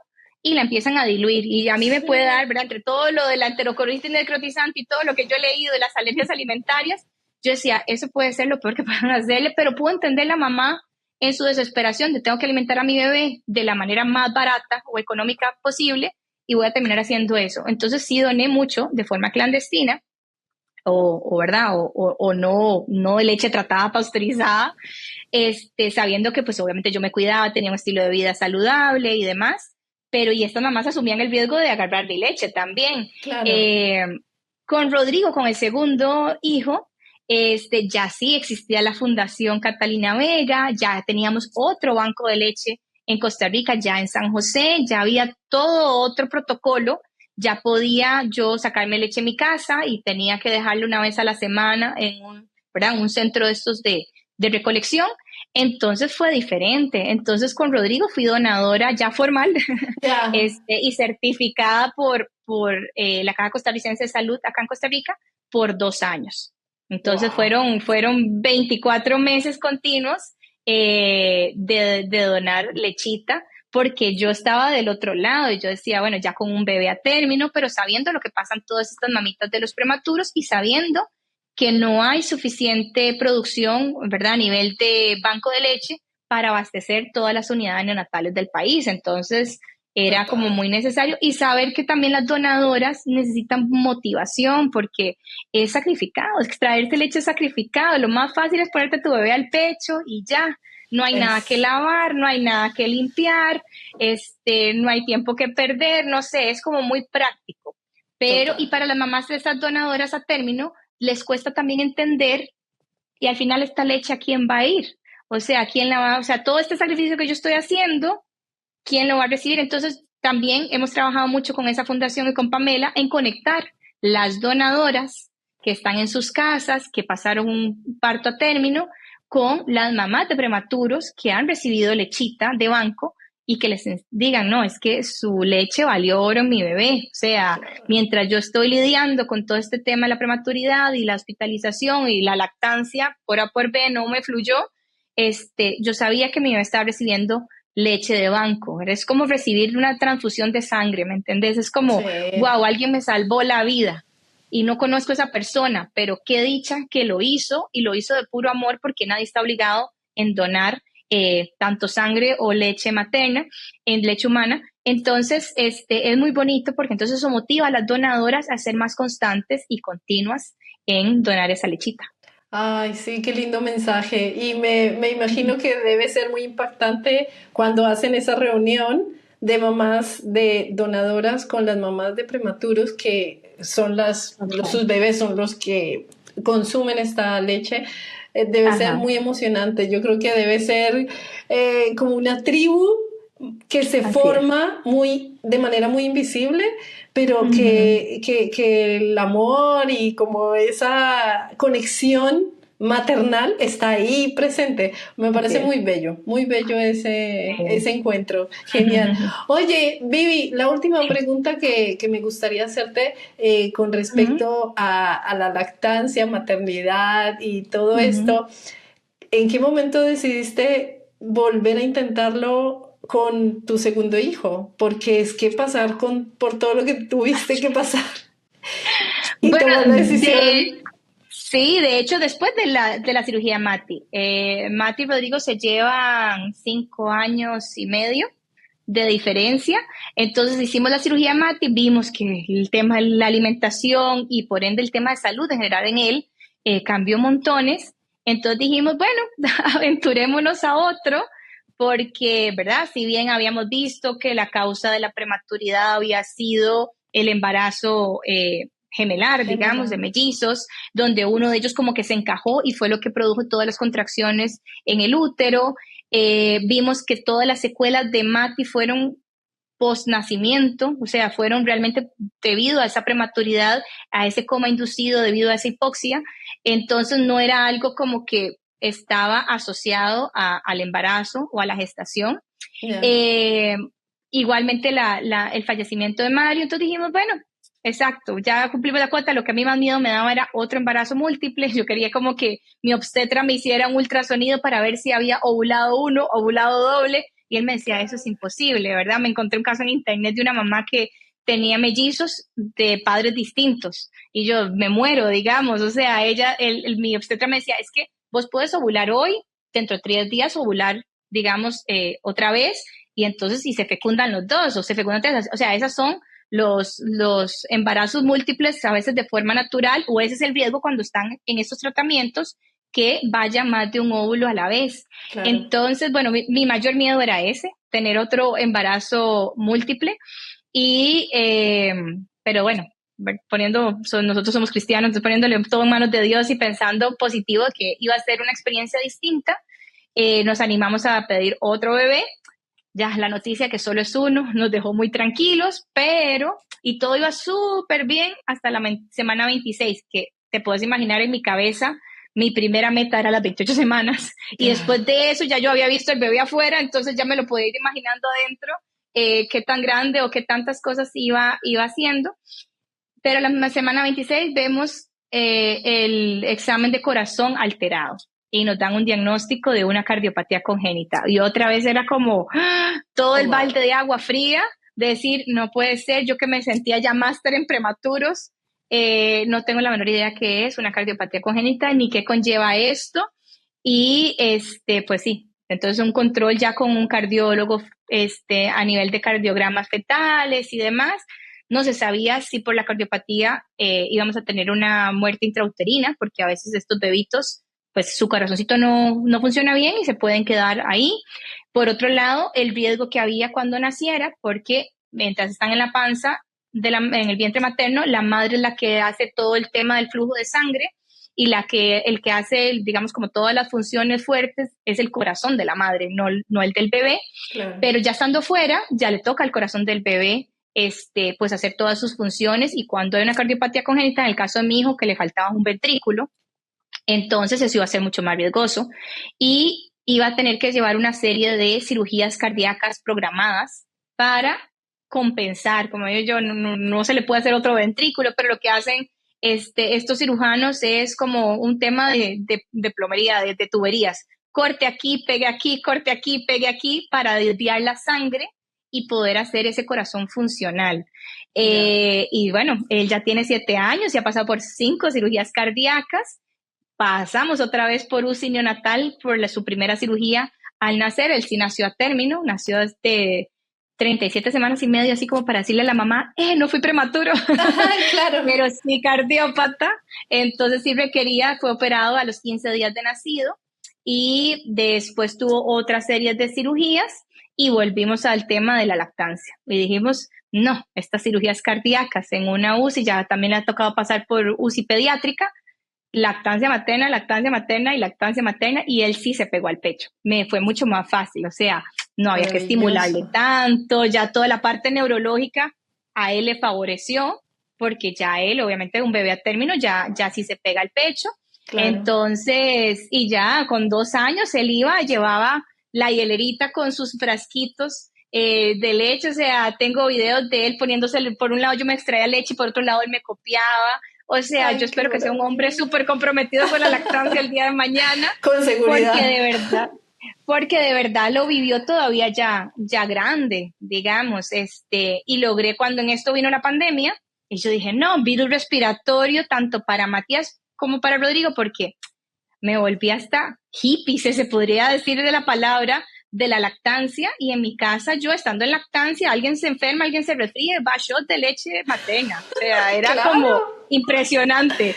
y la empiezan a diluir. Y a mí me puede dar, ¿verdad? Entre todo lo de la enterocolitis necrotizante y todo lo que yo he leído de las alergias alimentarias, yo decía, eso puede ser lo peor que puedan hacerle, pero puedo entender la mamá en su desesperación de tengo que alimentar a mi bebé de la manera más barata o económica posible y voy a terminar haciendo eso. Entonces sí doné mucho de forma clandestina o ¿verdad? O no de leche tratada, pasteurizada, sabiendo que pues obviamente yo me cuidaba, tenía un estilo de vida saludable y demás, pero y estas mamás asumían el riesgo de agarrar mi leche también. Claro. Eh, con Rodrigo, con el segundo hijo, ya sí existía la Fundación Catalina Vega, ya teníamos otro banco de leche en Costa Rica, ya en San José, ya había todo otro protocolo, ya podía yo sacarme leche en mi casa y tenía que dejarlo una vez a la semana en ¿verdad?, un centro de estos de recolección. Entonces fue diferente. Entonces con Rodrigo fui donadora ya formal Ya. y certificada por la Caja Costarricense de Salud acá en Costa Rica por 2 años. Entonces Wow. fueron 24 meses continuos de donar lechita porque yo estaba del otro lado y yo decía, bueno, ya con un bebé a término, pero sabiendo lo que pasan todas estas mamitas de los prematuros y sabiendo que no hay suficiente producción, ¿verdad?, a nivel de banco de leche para abastecer todas las unidades neonatales del país. Entonces, era como Total. muy necesario y saber que también las donadoras necesitan motivación porque es sacrificado, extraerte leche es sacrificado. Lo más fácil es ponerte tu bebé al pecho y ya. No hay nada que Es lavar, no hay nada que limpiar, no hay tiempo que perder, no sé, es como muy práctico. Pero, y total. para las mamás de estas donadoras a término, les cuesta también entender y al final esta leche a quién va a ir. O sea, a quién la va, o sea, todo este sacrificio que yo estoy haciendo, ¿quién lo va a recibir? Entonces, también hemos trabajado mucho con esa fundación y con Pamela en conectar las donadoras que están en sus casas, que pasaron un parto a término, con las mamás de prematuros que han recibido lechita de banco y que les digan, no, es que su leche valió oro en mi bebé. O sea, Claro. mientras yo estoy lidiando con todo este tema de la prematuridad y la hospitalización y la lactancia por A por B no me fluyó, yo sabía que mi bebé estaba recibiendo leche de banco. Es como recibir una transfusión de sangre, ¿me entendés? Es como, Sí. wow, alguien me salvó la vida. y no conozco a esa persona, pero qué dicha que lo hizo y lo hizo de puro amor porque nadie está obligado en donar tanto sangre o leche materna, en leche humana. Entonces, es muy bonito porque entonces eso motiva a las donadoras a ser más constantes y continuas en donar esa lechita. Ay, sí, qué lindo mensaje. Y me imagino que debe ser muy impactante cuando hacen esa reunión de mamás de donadoras con las mamás de prematuros que son sus bebés son los que consumen esta leche. Debe ser Ajá, muy emocionante. Yo creo que debe ser como una tribu que se así es. forma de manera muy invisible, pero Ujú, que el amor y como esa conexión maternal está ahí presente. Me así parece es. muy bello ese Sí. encuentro. Genial. Oye, Vivi, la última pregunta que me gustaría hacerte con Ujú, respecto a la lactancia, maternidad y todo ujú. esto. ¿En qué momento decidiste volver a intentarlo con tu segundo hijo? Porque es que pasar por todo lo que tuviste que pasar y Bueno, tomar la decisión. sí, de hecho, después de la cirugía Mati, Mati y Rodrigo se llevan 5 años y medio de diferencia. Entonces hicimos la cirugía Mati, vimos que el tema de la alimentación y por ende el tema de salud en general en él cambió montones. Entonces dijimos, bueno, aventurémonos a otro, porque, ¿verdad? Si bien habíamos visto que la causa de la prematuridad había sido el embarazo gemelar, digamos, de Gemelar. mellizos, donde uno de ellos como que se encajó y fue lo que produjo todas las contracciones en el útero. Vimos que todas las secuelas de Mati fueron post nacimiento, o sea, fueron realmente debido a esa prematuridad, a ese coma inducido, debido a esa hipoxia. Entonces no era algo como que estaba asociado al embarazo o a la gestación. Ya. Eh, Igualmente el fallecimiento de Mario, entonces dijimos, bueno, exacto, ya cumplimos la cuota, lo que a mí más miedo me daba era otro embarazo múltiple, yo quería como que mi obstetra me hiciera un ultrasonido para ver si había ovulado uno, ovulado doble, y él me decía, eso es imposible, ¿verdad? Me encontré un caso en internet de una mamá que tenía mellizos de padres distintos, y yo me muero, digamos, o sea, mi obstetra me decía, es que vos puedes ovular hoy, dentro de 3 días ovular, digamos, otra vez, y entonces si se fecundan los dos o se fecundan tres, o sea, esas son los embarazos múltiples a veces de forma natural o ese es el riesgo cuando están en estos tratamientos que vaya más de un óvulo a la vez. Claro. Entonces, bueno, mi mayor miedo era ese, tener otro embarazo múltiple y, pero bueno, nosotros somos cristianos, entonces poniéndole todo en manos de Dios y pensando positivo que iba a ser una experiencia distinta, nos animamos a pedir otro bebé. Ya la noticia que solo es uno nos dejó muy tranquilos, pero, y todo iba súper bien hasta la semana 26, que te puedes imaginar en mi cabeza, mi primera meta era las 28 semanas, y Claro. después de eso ya yo había visto el bebé afuera, entonces ya me lo podía ir imaginando adentro, qué tan grande o qué tantas cosas iba haciendo, pero la semana 26 vemos el examen de corazón alterado y nos dan un diagnóstico de una cardiopatía congénita. Y otra vez era como todo Oh, el balde wow. de agua fría, de decir, no puede ser, yo que me sentía ya máster en prematuros, no tengo la menor idea qué es una cardiopatía congénita ni qué conlleva esto. Y pues sí, entonces un control ya con un cardiólogo a nivel de cardiogramas fetales y demás. No se sabía si por la cardiopatía íbamos a tener una muerte intrauterina, porque a veces estos bebitos, pues su corazoncito no funciona bien y se pueden quedar ahí. Por otro lado, el riesgo que había cuando naciera, porque mientras están en la panza, en el vientre materno, la madre es la que hace todo el tema del flujo de sangre y el que hace, digamos, como todas las funciones fuertes es el corazón de la madre, no el del bebé, Claro. pero ya estando fuera, ya le toca al corazón del bebé pues hacer todas sus funciones y cuando hay una cardiopatía congénita, en el caso de mi hijo que le faltaba un ventrículo, entonces eso iba a ser mucho más riesgoso y iba a tener que llevar una serie de cirugías cardíacas programadas para compensar, como digo yo, no se le puede hacer otro ventrículo, pero lo que hacen estos cirujanos es como un tema de plomería, de tuberías. Corte aquí, pegue aquí, corte aquí, pegue aquí, para desviar la sangre y poder hacer ese corazón funcional. Ya. Y bueno, él ya tiene 7 años y ha pasado por 5 cirugías cardíacas. Pasamos otra vez por UCI neonatal por su primera cirugía al nacer. Él sí nació a término, nació de 37 semanas y media, así como para decirle a la mamá, no fui prematuro, Ajá, claro. pero sí cardiópata. Entonces sí requería, fue operado a los 15 días de nacido y después tuvo otra serie de cirugías y volvimos al tema de la lactancia. Y dijimos, no, estas cirugías cardíacas en una UCI, ya también le ha tocado pasar por UCI pediátrica, lactancia materna y lactancia materna, y él sí se pegó al pecho. Me fue mucho más fácil, o sea, no había que estimularle Maravilloso. tanto, ya toda la parte neurológica a él le favoreció, porque ya él, obviamente, un bebé a término, ya sí se pega al pecho. Claro. Entonces, y ya con 2 años él llevaba la hielerita con sus frasquitos de leche, o sea, tengo videos de él poniéndose, por un lado yo me extraía leche y por otro lado él me copiaba. O sea, yo Ay, qué espero que sea un hombre maravilla. súper comprometido con la lactancia el día de mañana, Con porque seguridad. de verdad, porque de verdad lo vivió todavía ya grande, digamos, y logré cuando en esto vino la pandemia, y yo dije, no, virus respiratorio tanto para Matías como para Rodrigo, porque me volví hasta hippie, si se podría decir de la palabra, de la lactancia, y en mi casa yo estando en lactancia, alguien se enferma, alguien se resfría, va shot de leche materna, o sea, era como Claro. impresionante.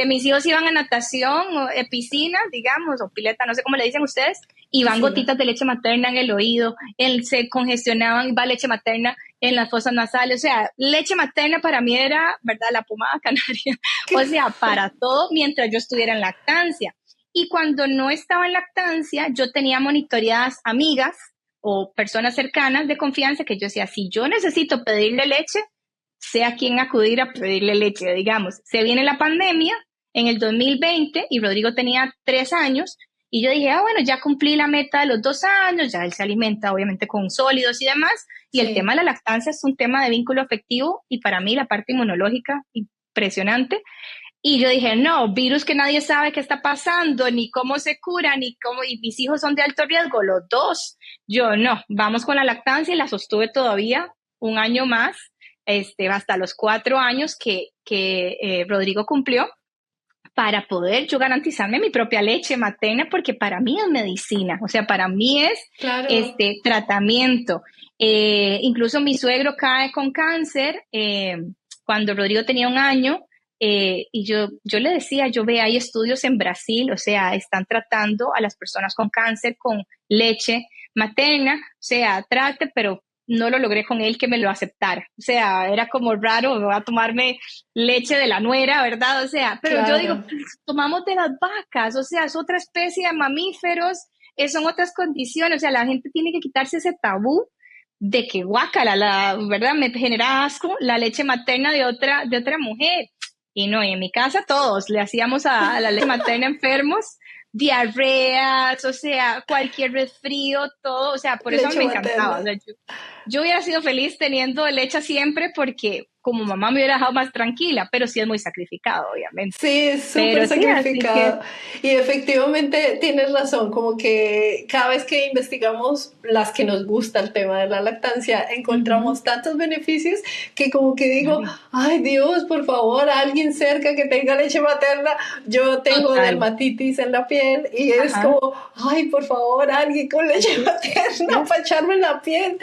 Mis hijos iban a natación, o piscina, digamos, o pileta, no sé cómo le dicen ustedes, y van Piscina. gotitas de leche materna en el oído, se congestionaban, y va leche materna en las fosas nasales, o sea, leche materna para mí era, ¿verdad?, la pomada canaria, o sea, para todo mientras yo estuviera en lactancia. Y cuando no estaba en lactancia, yo tenía monitoreadas amigas o personas cercanas de confianza que yo decía, si yo necesito pedirle leche, sé a quién acudir a pedirle leche, digamos. Se viene la pandemia en el 2020 y Rodrigo tenía 3 años y yo dije, bueno, ya cumplí la meta de los 2 años, ya él se alimenta obviamente con sólidos y demás, y el tema Sí. de la lactancia es un tema de vínculo afectivo y para mí la parte inmunológica impresionante. Y yo dije, no, virus que nadie sabe qué está pasando, ni cómo se cura, ni cómo, y mis hijos son de alto riesgo, los dos. Yo no, vamos con la lactancia y la sostuve todavía un año más, hasta los 4 años que Rodrigo cumplió, para poder yo garantizarme mi propia leche materna, porque para mí es medicina, o sea, para mí es Claro. tratamiento. Incluso mi suegro cae con cáncer cuando Rodrigo tenía 1 año. Y yo le decía, yo ve, hay estudios en Brasil, o sea, están tratando a las personas con cáncer con leche materna, o sea, trate, pero no lo logré con él que me lo aceptara. O sea, era como raro, me voy a tomarme leche de la nuera, ¿verdad? O sea, pero yo digo, Claro. pues, tomamos de las vacas, o sea, es otra especie de mamíferos, son otras condiciones, o sea, la gente tiene que quitarse ese tabú de que guácala, ¿verdad? Me genera asco la leche materna de otra mujer. Y no, y en mi casa todos le hacíamos a la leche materna enfermos, diarreas, o sea, cualquier resfrío, todo, o sea, por eso Leche me encantaba. O materna. sea, yo hubiera sido feliz teniendo leche siempre porque como mamá me hubiera dejado más tranquila, pero sí es muy sacrificado, obviamente. Sí, es súper Pero sí, así que... sacrificado. Y efectivamente tienes razón, como que cada vez que investigamos las que nos gusta el tema de la lactancia, Ujú, encontramos tantos beneficios que como que digo, claro, ay Dios, por favor, alguien cerca que tenga leche materna. Yo tengo total. dermatitis en la piel y es Ajá, como, ay, por favor, alguien con leche así materna es. para echarme en la piel.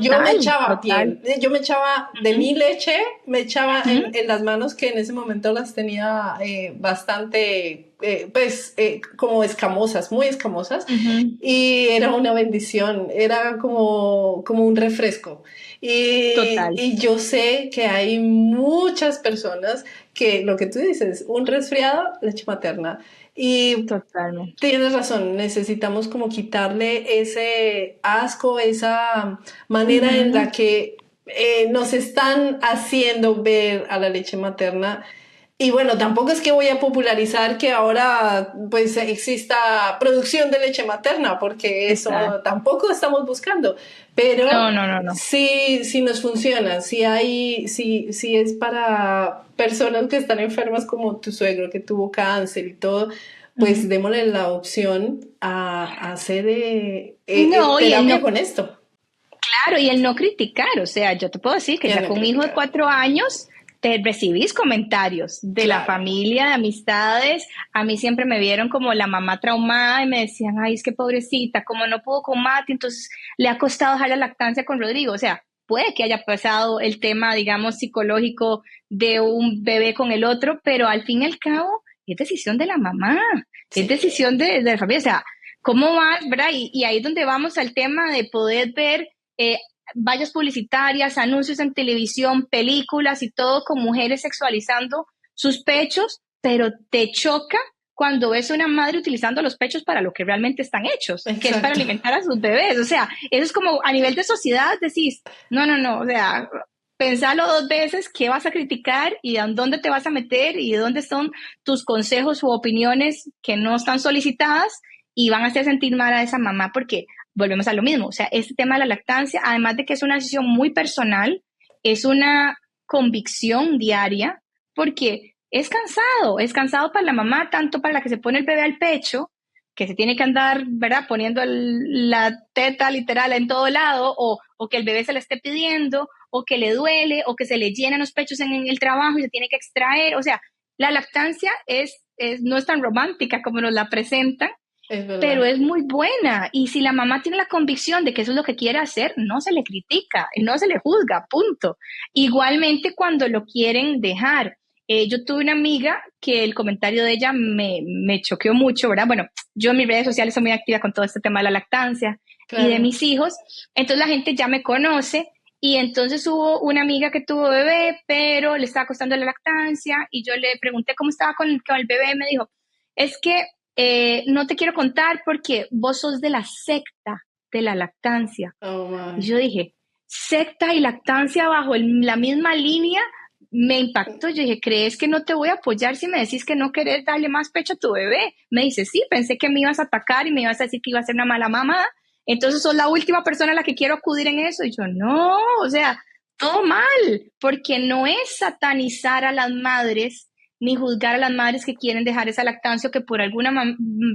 Yo me Total, echaba total. piel, yo me echaba de Ujú, mi leche, me echaba ujú, en las manos que en ese momento las tenía bastante, pues, como escamosas, muy escamosas, ujú, y era una bendición, era como un refresco. total, Y yo sé que hay muchas personas que lo que tú dices, un resfriado, leche materna. Y totalmente. tienes razón, necesitamos como quitarle ese asco, esa manera en la Ujú, que nos están haciendo ver a la leche materna. Y bueno, tampoco es que voy a popularizar que ahora pues exista producción de leche materna, porque eso exacto. tampoco estamos buscando. Pero No, no, no, no. sí nos funciona, sí es para personas que están enfermas como tu suegro que tuvo cáncer y todo, pues Ujú. démosle la opción a hacer No, y él terapia no. con esto. Claro, y el no criticar, o sea, yo te puedo decir que ya con un hijo de 4 años te recibís comentarios de la familia, de amistades. A mí siempre me vieron como la mamá traumada y me decían, ay, es que pobrecita, como no pudo con Mati, entonces le ha costado dejar la lactancia con Rodrigo. O sea, puede que haya pasado el tema, digamos, psicológico de un bebé con el otro, pero al fin y al cabo es decisión de la mamá, es decisión de la familia. O sea, ¿cómo vas, verdad? Y ahí es donde vamos al tema de poder ver vallas publicitarias, anuncios en televisión, películas y todo con mujeres sexualizando sus pechos, pero te choca cuando ves a una madre utilizando los pechos para lo que realmente están hechos, que es para alimentar a sus bebés. O sea, eso es como a nivel de sociedad decís, no, o sea, pensalo 2 veces qué vas a criticar y a dónde te vas a meter y de dónde son tus consejos u opiniones que no están solicitadas y van a hacer sentir mal a esa mamá porque volvemos a lo mismo. O sea, este tema de la lactancia, además de que es una decisión muy personal, es una convicción diaria porque es cansado para la mamá, tanto para la que se pone el bebé al pecho, que se tiene que andar, ¿verdad?, poniendo la teta literal en todo lado, o que el bebé se le esté pidiendo, o que le duele, o que se le llenan los pechos en el trabajo y se tiene que extraer. O sea, la lactancia no es tan romántica como nos la presentan, pero es muy buena. Y si la mamá tiene la convicción de que eso es lo que quiere hacer, no se le critica, no se le juzga, punto. Igualmente cuando lo quieren dejar. Yo tuve una amiga que el comentario de ella me choqueó mucho, ¿verdad? Bueno, yo en mis redes sociales soy muy activa con todo este tema de la lactancia y de mis hijos, entonces la gente ya me conoce y entonces hubo una amiga que tuvo bebé, pero le estaba costando la lactancia y yo le pregunté cómo estaba con el bebé y me dijo, es que no te quiero contar porque vos sos de la secta de la lactancia. Y yo dije, secta y lactancia bajo la misma línea, me impactó. Yo dije, ¿crees que no te voy a apoyar si me decís que no querés darle más pecho a tu bebé? Me dice, sí, pensé que me ibas a atacar y me ibas a decir que iba a ser una mala mamá. Entonces sos la última persona a la que quiero acudir en eso. Y yo, no, o sea, todo mal, porque no es satanizar a las madres ni juzgar a las madres que quieren dejar esa lactancia o que por alguna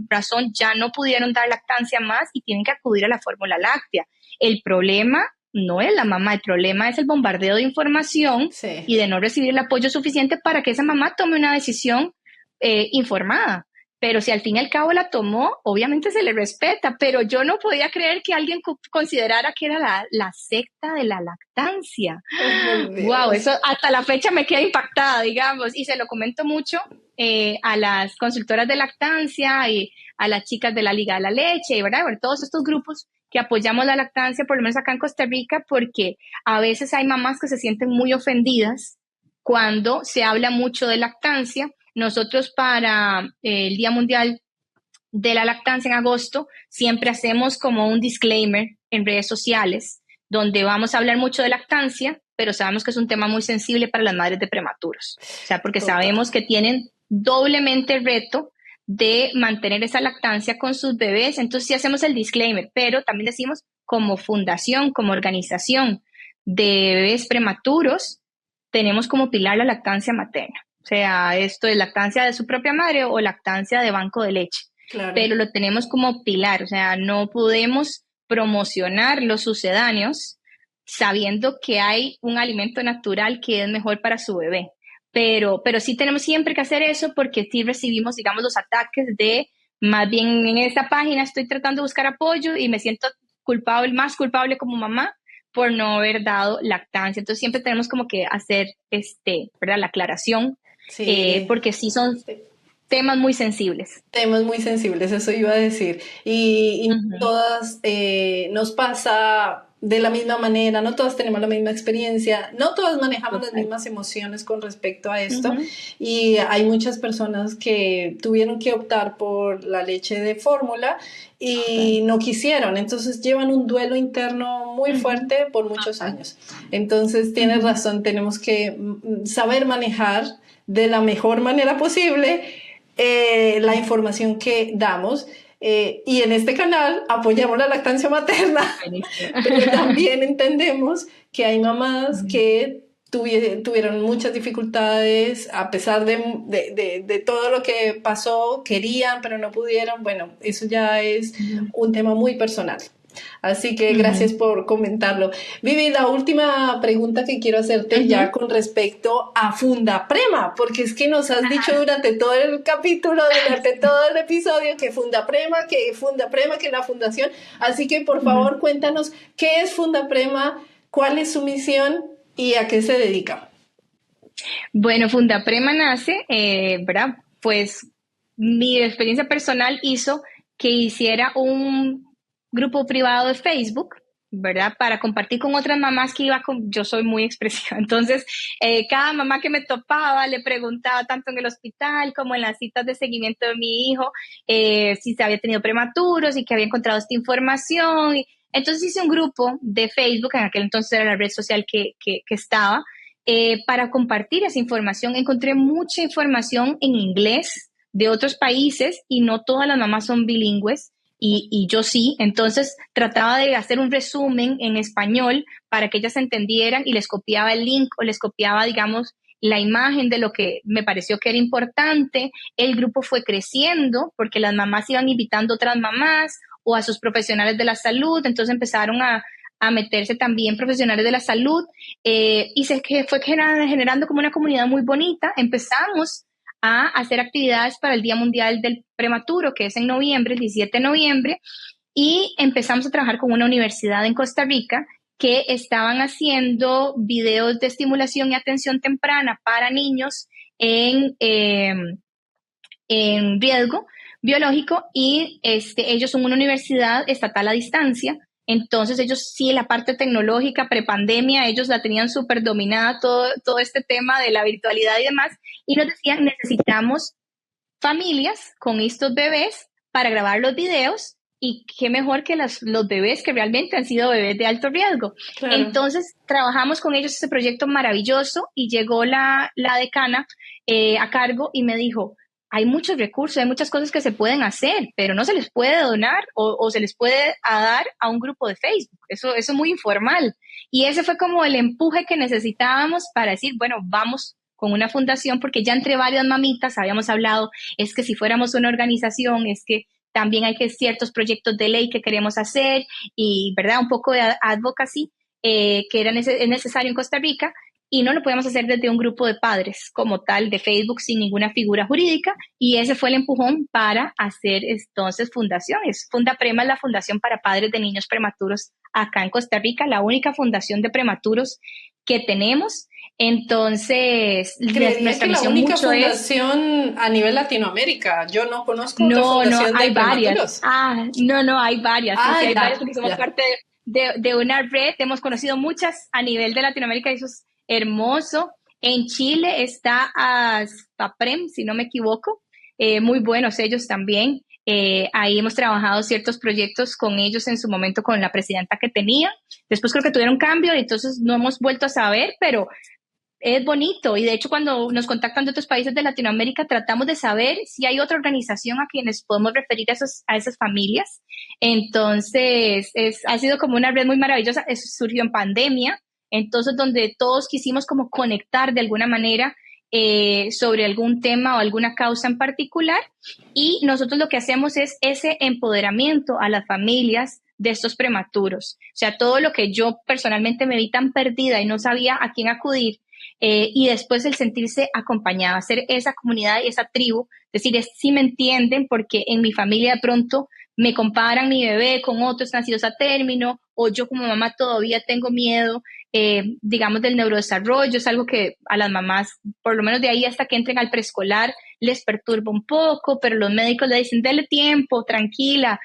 razón ya no pudieron dar lactancia más y tienen que acudir a la fórmula láctea. El problema no es la mamá, el problema es el bombardeo de información y de no recibir el apoyo suficiente para que esa mamá tome una decisión informada. Pero si al fin y al cabo la tomó, obviamente se le respeta, pero yo no podía creer que alguien considerara que era la secta de la lactancia. Wow, eso hasta la fecha me queda impactada, digamos, y se lo comento mucho a las consultoras de lactancia y a las chicas de la Liga de la Leche, ¿verdad? Bueno, todos estos grupos que apoyamos la lactancia, por lo menos acá en Costa Rica, porque a veces hay mamás que se sienten muy ofendidas cuando se habla mucho de lactancia. Nosotros para el Día Mundial de la Lactancia en agosto siempre hacemos como un disclaimer en redes sociales donde vamos a hablar mucho de lactancia, pero sabemos que es un tema muy sensible para las madres de prematuros. O sea, porque sabemos que tienen doblemente el reto de mantener esa lactancia con sus bebés. Entonces sí hacemos el disclaimer, pero también decimos como fundación, como organización de bebés prematuros, tenemos como pilar la lactancia materna. O sea, esto es lactancia de su propia madre o lactancia de banco de leche. Claro. Pero lo tenemos como pilar, o sea, no podemos promocionar los sucedáneos sabiendo que hay un alimento natural que es mejor para su bebé. Pero sí tenemos siempre que hacer eso porque sí recibimos, digamos, los ataques de, más bien en esta página estoy tratando de buscar apoyo y me siento culpable, más culpable como mamá por no haber dado lactancia. Entonces siempre tenemos como que hacer, ¿verdad?, la aclaración, porque sí son temas muy sensibles. Temas muy sensibles, eso iba a decir. Y todas nos pasa de la misma manera, no todas tenemos la misma experiencia, no todas manejamos las mismas emociones con respecto a esto. Y hay muchas personas que tuvieron que optar por la leche de fórmula y no quisieron, entonces llevan un duelo interno muy fuerte por muchos años. Entonces tienes razón, tenemos que saber manejar de la mejor manera posible la información que damos. Y en este canal apoyamos la lactancia materna, pero también entendemos que hay mamás que tuvieron muchas dificultades a pesar de todo lo que pasó, querían pero no pudieron. Bueno, eso ya es un tema muy personal. Así que gracias por comentarlo. Vivi, la última pregunta que quiero hacerte ya con respecto a Fundaprema, porque es que nos has dicho durante todo el capítulo, durante todo el episodio, que Fundaprema, que la fundación. Así que por favor cuéntanos qué es Fundaprema, cuál es su misión y a qué se dedica. Bueno, Fundaprema nace, ¿verdad? Pues mi experiencia personal hizo que hiciera un grupo privado de Facebook, ¿verdad? Para compartir con otras mamás que iba con, yo soy muy expresiva, entonces cada mamá que me topaba le preguntaba tanto en el hospital como en las citas de seguimiento de mi hijo si se había tenido prematuros y que había encontrado esta información. Entonces hice un grupo de Facebook, en aquel entonces era la red social que estaba, para compartir esa información. Encontré mucha información en inglés de otros países y no todas las mamás son bilingües. Y yo sí, entonces trataba de hacer un resumen en español para que ellas entendieran y les copiaba el link o les copiaba, digamos, la imagen de lo que me pareció que era importante. El grupo fue creciendo porque las mamás iban invitando a otras mamás o a sus profesionales de la salud, entonces empezaron a meterse también profesionales de la salud y se fue generando como una comunidad muy bonita. Empezamos a hacer actividades para el Día Mundial del Prematuro, que es en noviembre, el 17 de noviembre, y empezamos a trabajar con una universidad en Costa Rica que estaban haciendo videos de estimulación y atención temprana para niños en riesgo biológico y ellos son una universidad estatal a distancia. Entonces ellos sí, la parte tecnológica, prepandemia, ellos la tenían súper dominada, todo este tema de la virtualidad y demás, y nos decían, necesitamos familias con estos bebés para grabar los videos, y qué mejor que los bebés que realmente han sido bebés de alto riesgo. Claro. Entonces trabajamos con ellos ese proyecto maravilloso y llegó la decana a cargo y me dijo, hay muchos recursos, hay muchas cosas que se pueden hacer, pero no se les puede donar o se les puede dar a un grupo de Facebook. Eso es muy informal. Y ese fue como el empuje que necesitábamos para decir, bueno, vamos con una fundación, porque ya entre varias mamitas habíamos hablado, es que si fuéramos una organización, es que también hay que ciertos proyectos de ley que queremos hacer y, ¿verdad? Un poco de advocacy que es necesario en Costa Rica. Y no lo podemos hacer desde un grupo de padres como tal de Facebook sin ninguna figura jurídica, y ese fue el empujón para hacer entonces fundaciones. Fundaprema es la fundación para padres de niños prematuros acá en Costa Rica, la única fundación de prematuros que tenemos. Entonces, nuestra misión la única fundación a nivel Latinoamérica. Yo no conozco otra fundación hay de varias. prematuros. Hay varias. Sí, hay varias porque somos parte de una red. Hemos conocido muchas a nivel de Latinoamérica y eso es hermoso. En Chile está ASPAPREM, si no me equivoco, muy buenos ellos también. Ahí hemos trabajado ciertos proyectos con ellos en su momento con la presidenta que tenía. Después creo que tuvieron cambio y entonces no hemos vuelto a saber, pero es bonito. Y de hecho cuando nos contactan de otros países de Latinoamérica tratamos de saber si hay otra organización a quienes podemos referir a esas familias. Entonces ha sido como una red muy maravillosa. Eso surgió en pandemia. Entonces, donde todos quisimos como conectar de alguna manera sobre algún tema o alguna causa en particular, y nosotros lo que hacemos es ese empoderamiento a las familias de estos prematuros. O sea, todo lo que yo personalmente me vi tan perdida y no sabía a quién acudir, y después el sentirse acompañada, hacer esa comunidad y esa tribu, decir, si me entienden, porque en mi familia de pronto me comparan mi bebé con otros nacidos a término, o yo como mamá todavía tengo miedo, digamos, del neurodesarrollo. Es algo que a las mamás, por lo menos de ahí hasta que entren al preescolar, les perturba un poco, pero los médicos le dicen, dele tiempo, tranquila,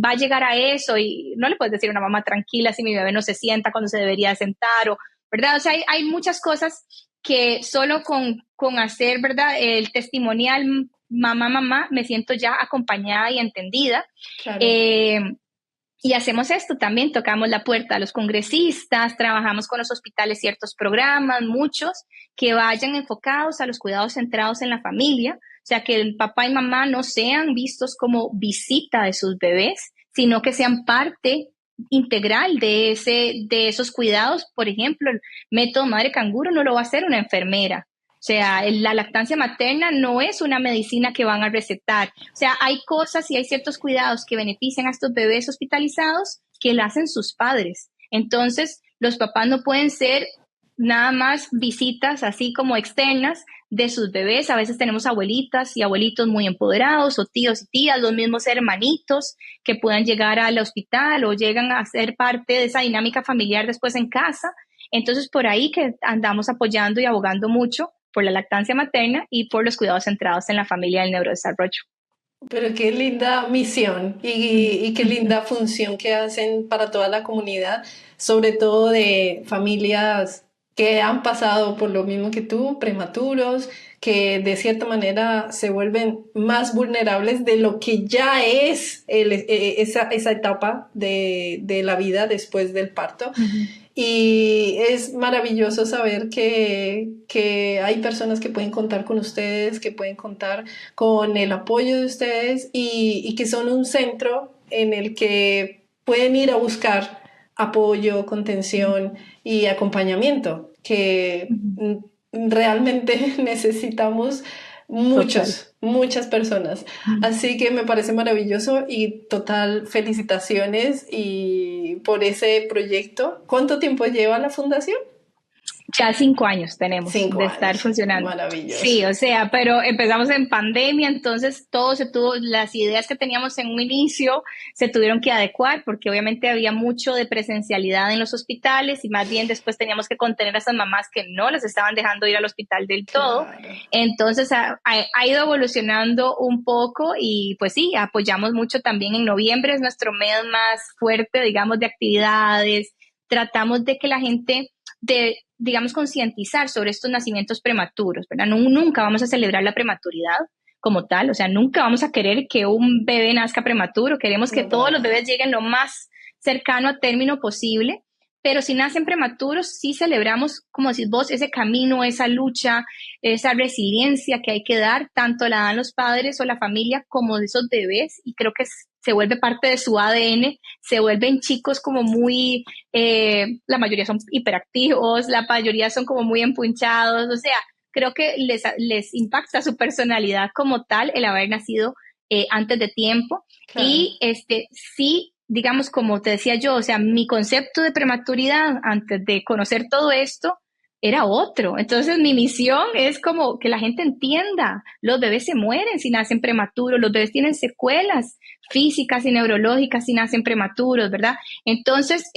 va a llegar a eso, y no le puedes decir a una mamá tranquila si mi bebé no se sienta cuando se debería sentar, ¿verdad? O sea, hay muchas cosas que solo con hacer, ¿verdad? El testimonial mamá, me siento ya acompañada y entendida. Claro. Y hacemos esto también, tocamos la puerta a los congresistas, trabajamos con los hospitales ciertos programas, muchos, que vayan enfocados a los cuidados centrados en la familia, o sea, que el papá y mamá no sean vistos como visita de sus bebés, sino que sean parte integral de esos cuidados. Por ejemplo, el método madre canguro no lo va a hacer una enfermera. O sea, la lactancia materna no es una medicina que van a recetar. O sea, hay cosas y hay ciertos cuidados que benefician a estos bebés hospitalizados que la hacen sus padres. Entonces, los papás no pueden ser nada más visitas así como externas de sus bebés. A veces tenemos abuelitas y abuelitos muy empoderados, o tíos y tías, los mismos hermanitos que puedan llegar al hospital o llegan a ser parte de esa dinámica familiar después en casa. Entonces, por ahí que andamos apoyando y abogando mucho por la lactancia materna y por los cuidados centrados en la familia del neurodesarrollo. Pero qué linda misión y qué linda función que hacen para toda la comunidad, sobre todo de familias que han pasado por lo mismo que tú, prematuros, que de cierta manera se vuelven más vulnerables de lo que ya es esa etapa de la vida después del parto. Uh-huh. Y es maravilloso saber que hay personas que pueden contar con ustedes, que pueden contar con el apoyo de ustedes y que son un centro en el que pueden ir a buscar apoyo, contención y acompañamiento, que realmente necesitamos muchas personas. Así que me parece maravilloso y total felicitaciones y por ese proyecto. ¿Cuánto tiempo lleva la fundación? Ya 5 años tenemos 5 de estar años. funcionando. Maravilloso. Sí, o sea, pero empezamos en pandemia, entonces las ideas que teníamos en un inicio se tuvieron que adecuar porque obviamente había mucho de presencialidad en los hospitales y más bien después teníamos que contener a esas mamás que no las estaban dejando ir al hospital del todo. Claro. Entonces ha ido evolucionando un poco y pues sí, apoyamos mucho también. En noviembre es nuestro mes más fuerte, digamos, de actividades. Tratamos de que la gente digamos, concientizar sobre estos nacimientos prematuros, ¿verdad? Nunca vamos a celebrar la prematuridad como tal, o sea, nunca vamos a querer que un bebé nazca prematuro, queremos que todos los bebés lleguen lo más cercano a término posible, pero si nacen prematuros, sí celebramos, como decís vos, ese camino, esa lucha, esa resiliencia que hay que dar, tanto la dan los padres o la familia como de esos bebés, y creo que se vuelve parte de su ADN, se vuelven chicos como muy, la mayoría son hiperactivos, la mayoría son como muy empunchados, o sea, creo que les impacta su personalidad como tal el haber nacido antes de tiempo. Claro. Y sí, digamos, como te decía yo, o sea, mi concepto de prematuridad antes de conocer todo esto era otro. Entonces mi misión es como que la gente entienda, los bebés se mueren si nacen prematuros, los bebés tienen secuelas físicas y neurológicas si nacen prematuros, ¿verdad? Entonces,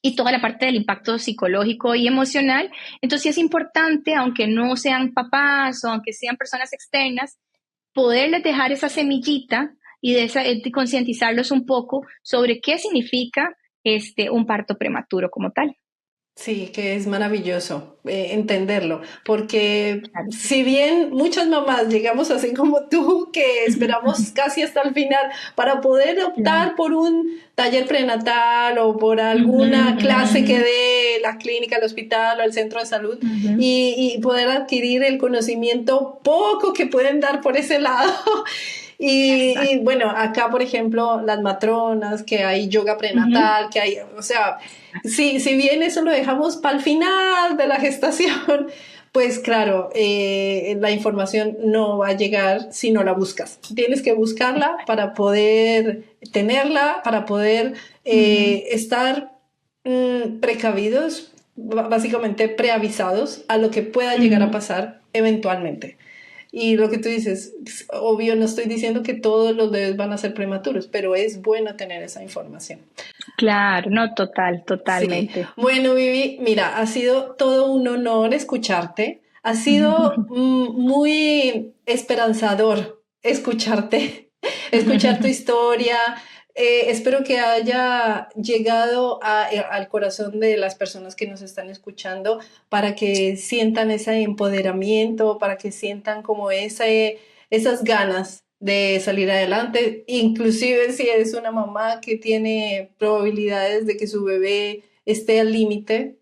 y toda la parte del impacto psicológico y emocional. Entonces sí es importante, aunque no sean papás o aunque sean personas externas, poderles dejar esa semillita y de concientizarlos un poco sobre qué significa un parto prematuro como tal. Sí, que es maravilloso entenderlo, porque si bien muchas mamás llegamos así como tú, que esperamos casi hasta el final para poder optar por un taller prenatal o por alguna clase que dé la clínica, el hospital o el centro de salud y poder adquirir el conocimiento poco que pueden dar por ese lado. Y bueno, acá por ejemplo las matronas, que hay yoga prenatal, que hay, o sea, si bien eso lo dejamos para el final de la gestación, pues claro, la información no va a llegar si no la buscas. Tienes que buscarla para poder tenerla, para poder estar precavidos, básicamente preavisados a lo que pueda llegar a pasar eventualmente. Y lo que tú dices, obvio, no estoy diciendo que todos los bebés van a ser prematuros, pero es bueno tener esa información. Claro, no, totalmente. Sí. Bueno, Vivi, mira, ha sido todo un honor escucharte. Ha sido muy esperanzador escucharte, escuchar tu historia. Espero que haya llegado al corazón de las personas que nos están escuchando para que sientan ese empoderamiento, para que sientan como esas ganas de salir adelante, inclusive si eres una mamá que tiene probabilidades de que su bebé esté al límite,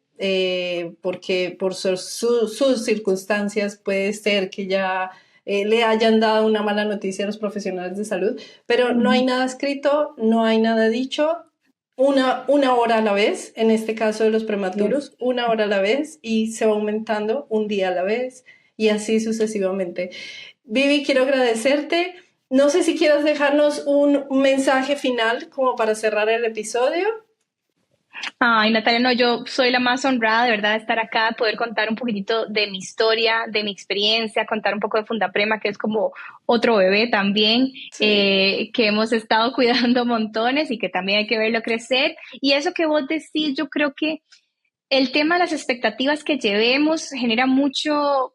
porque por sus circunstancias puede ser que ya le hayan dado una mala noticia a los profesionales de salud, pero no hay nada escrito, no hay nada dicho, una hora a la vez, en este caso de los prematuros, una hora a la vez y se va aumentando un día a la vez y así sucesivamente. Vivi, quiero agradecerte No sé si quieras dejarnos un mensaje final como para cerrar el episodio. Ay, Natalia, no, yo soy la más honrada de verdad de estar acá, poder contar un poquitito de mi historia, de mi experiencia, contar un poco de Fundaprema, que es como otro bebé también, Sí. que hemos estado cuidando montones y que también hay que verlo crecer. Y eso que vos decís, yo creo que el tema de las expectativas que llevemos genera mucho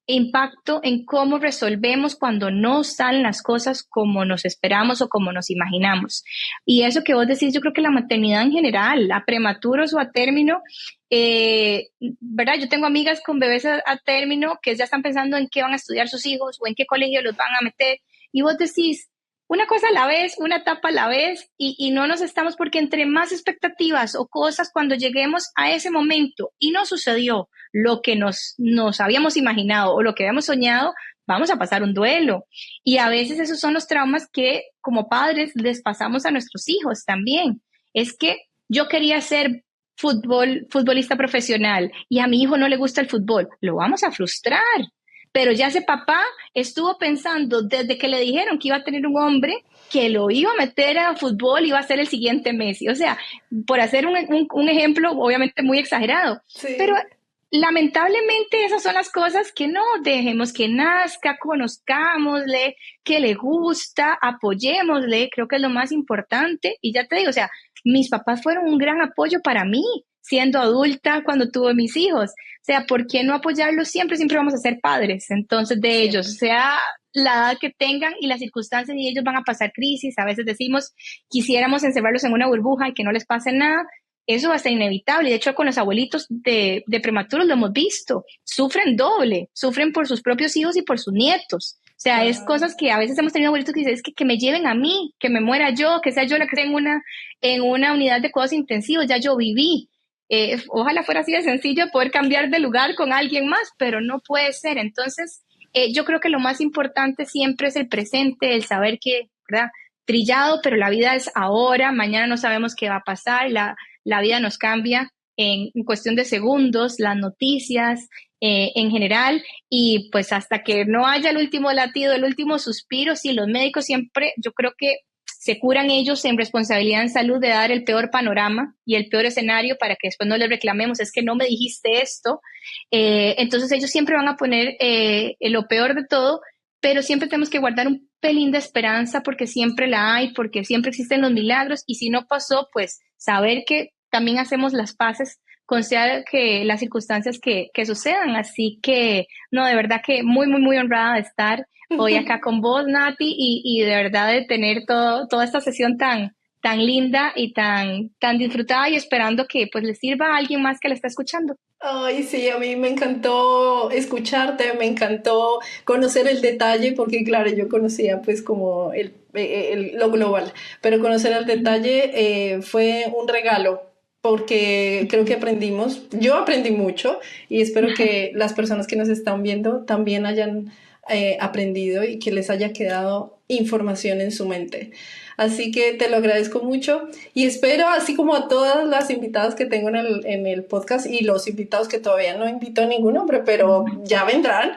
impacto en cómo resolvemos cuando no salen las cosas como nos esperamos o como nos imaginamos. Y eso que vos decís, yo creo que la maternidad en general, a prematuros o a término, ¿verdad? Yo tengo amigas con bebés a término que ya están pensando en qué van a estudiar sus hijos o en qué colegio los van a meter. Y vos decís, una cosa a la vez, una etapa a la vez, y no nos estamos, porque entre más expectativas o cosas cuando lleguemos a ese momento y no sucedió lo que nos habíamos imaginado o lo que habíamos soñado, vamos a pasar un duelo. Y a veces esos son los traumas que como padres les pasamos a nuestros hijos también. Es que yo quería ser futbolista profesional y a mi hijo no le gusta el fútbol, lo vamos a frustrar. Pero ya ese papá estuvo pensando desde que le dijeron que iba a tener un hombre que lo iba a meter a fútbol y iba a ser el siguiente Messi. O sea, por hacer un ejemplo obviamente muy exagerado, pero Sí. lamentablemente esas son las cosas que no dejemos que nazca, conozcámosle, que le gusta, apoyémosle, creo que es lo más importante. Y ya te digo, o sea, mis papás fueron un gran apoyo para mí, siendo adulta cuando tuve mis hijos. O sea, ¿por qué no apoyarlos siempre? Siempre vamos a ser padres, entonces de ellos, Siempre. sea la edad que tengan y las circunstancias, y ellos van a pasar crisis. A veces decimos, quisiéramos encerrarlos en una burbuja y que no les pase nada. Eso va a ser inevitable. De hecho, con los abuelitos de prematuros lo hemos visto. Sufren doble, sufren por sus propios hijos y por sus nietos. O sea, es Claro. cosas que a veces hemos tenido abuelitos que dicen, es que me lleven a mí, que me muera yo, que sea yo la que esté en una unidad de cuidados intensivos, ya yo viví. Ojalá fuera así de sencillo poder cambiar de lugar con alguien más, pero no puede ser. Entonces, yo creo que lo más importante siempre es el presente, el saber que, ¿verdad? Trillado, pero la vida es ahora, mañana no sabemos qué va a pasar, la vida nos cambia en cuestión de segundos, las noticias en general, y pues hasta que no haya el último latido, el último suspiro, sí, los médicos siempre, yo creo que se curan ellos en responsabilidad en salud de dar el peor panorama y el peor escenario para que después no les reclamemos, es que no me dijiste esto. Entonces ellos siempre van a poner lo peor de todo, pero siempre tenemos que guardar un pelín de esperanza porque siempre la hay, porque siempre existen los milagros, y si no pasó, pues saber que también hacemos las paces con sea que las circunstancias que sucedan. Así que, no, de verdad que muy, muy, muy honrada de estar hoy acá con vos, Nati, y de verdad de tener toda esta sesión tan linda y tan disfrutada, y esperando que pues le sirva a alguien más que la está escuchando. Ay, sí, a mí me encantó escucharte, me encantó conocer el detalle, porque claro, yo conocía pues como lo global, pero conocer el detalle fue un regalo, porque creo que aprendimos, yo aprendí mucho y espero que las personas que nos están viendo también hayan aprendido y que les haya quedado información en su mente. Así que te lo agradezco mucho y espero, así como a todas las invitadas que tengo en el podcast y los invitados que todavía no invito a ningún hombre, pero ya vendrán.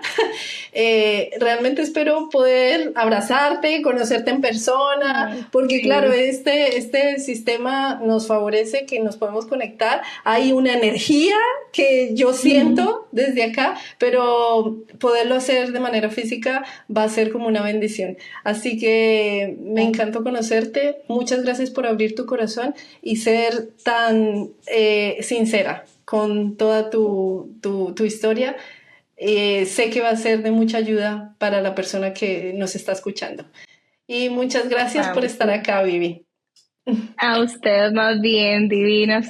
Realmente espero poder abrazarte, conocerte en persona, Ay, porque claro, sí. este sistema nos favorece que nos podemos conectar. Hay una energía que yo siento desde acá, pero poderlo hacer de manera física va a ser como una bendición. Así que me encantó conocerte. Muchas gracias por abrir tu corazón y ser tan sincera con toda tu historia. Sé que va a ser de mucha ayuda para la persona que nos está escuchando. Y muchas gracias por Ay, estar sí. acá, Vivi. A ustedes más bien, divinos,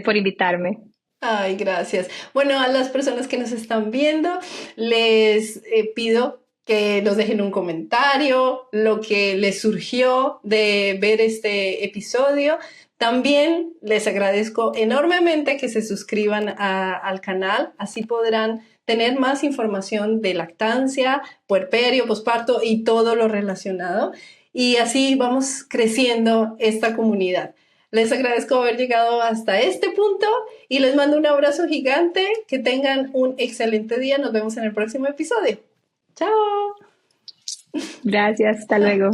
por invitarme. Ay, gracias. Bueno, a las personas que nos están viendo, les pido que nos dejen un comentario, lo que les surgió de ver este episodio. También les agradezco enormemente que se suscriban al canal, así podrán tener más información de lactancia, puerperio, posparto y todo lo relacionado. Y así vamos creciendo esta comunidad. Les agradezco haber llegado hasta este punto y les mando un abrazo gigante. Que tengan un excelente día. Nos vemos en el próximo episodio. Chao. Gracias, hasta luego.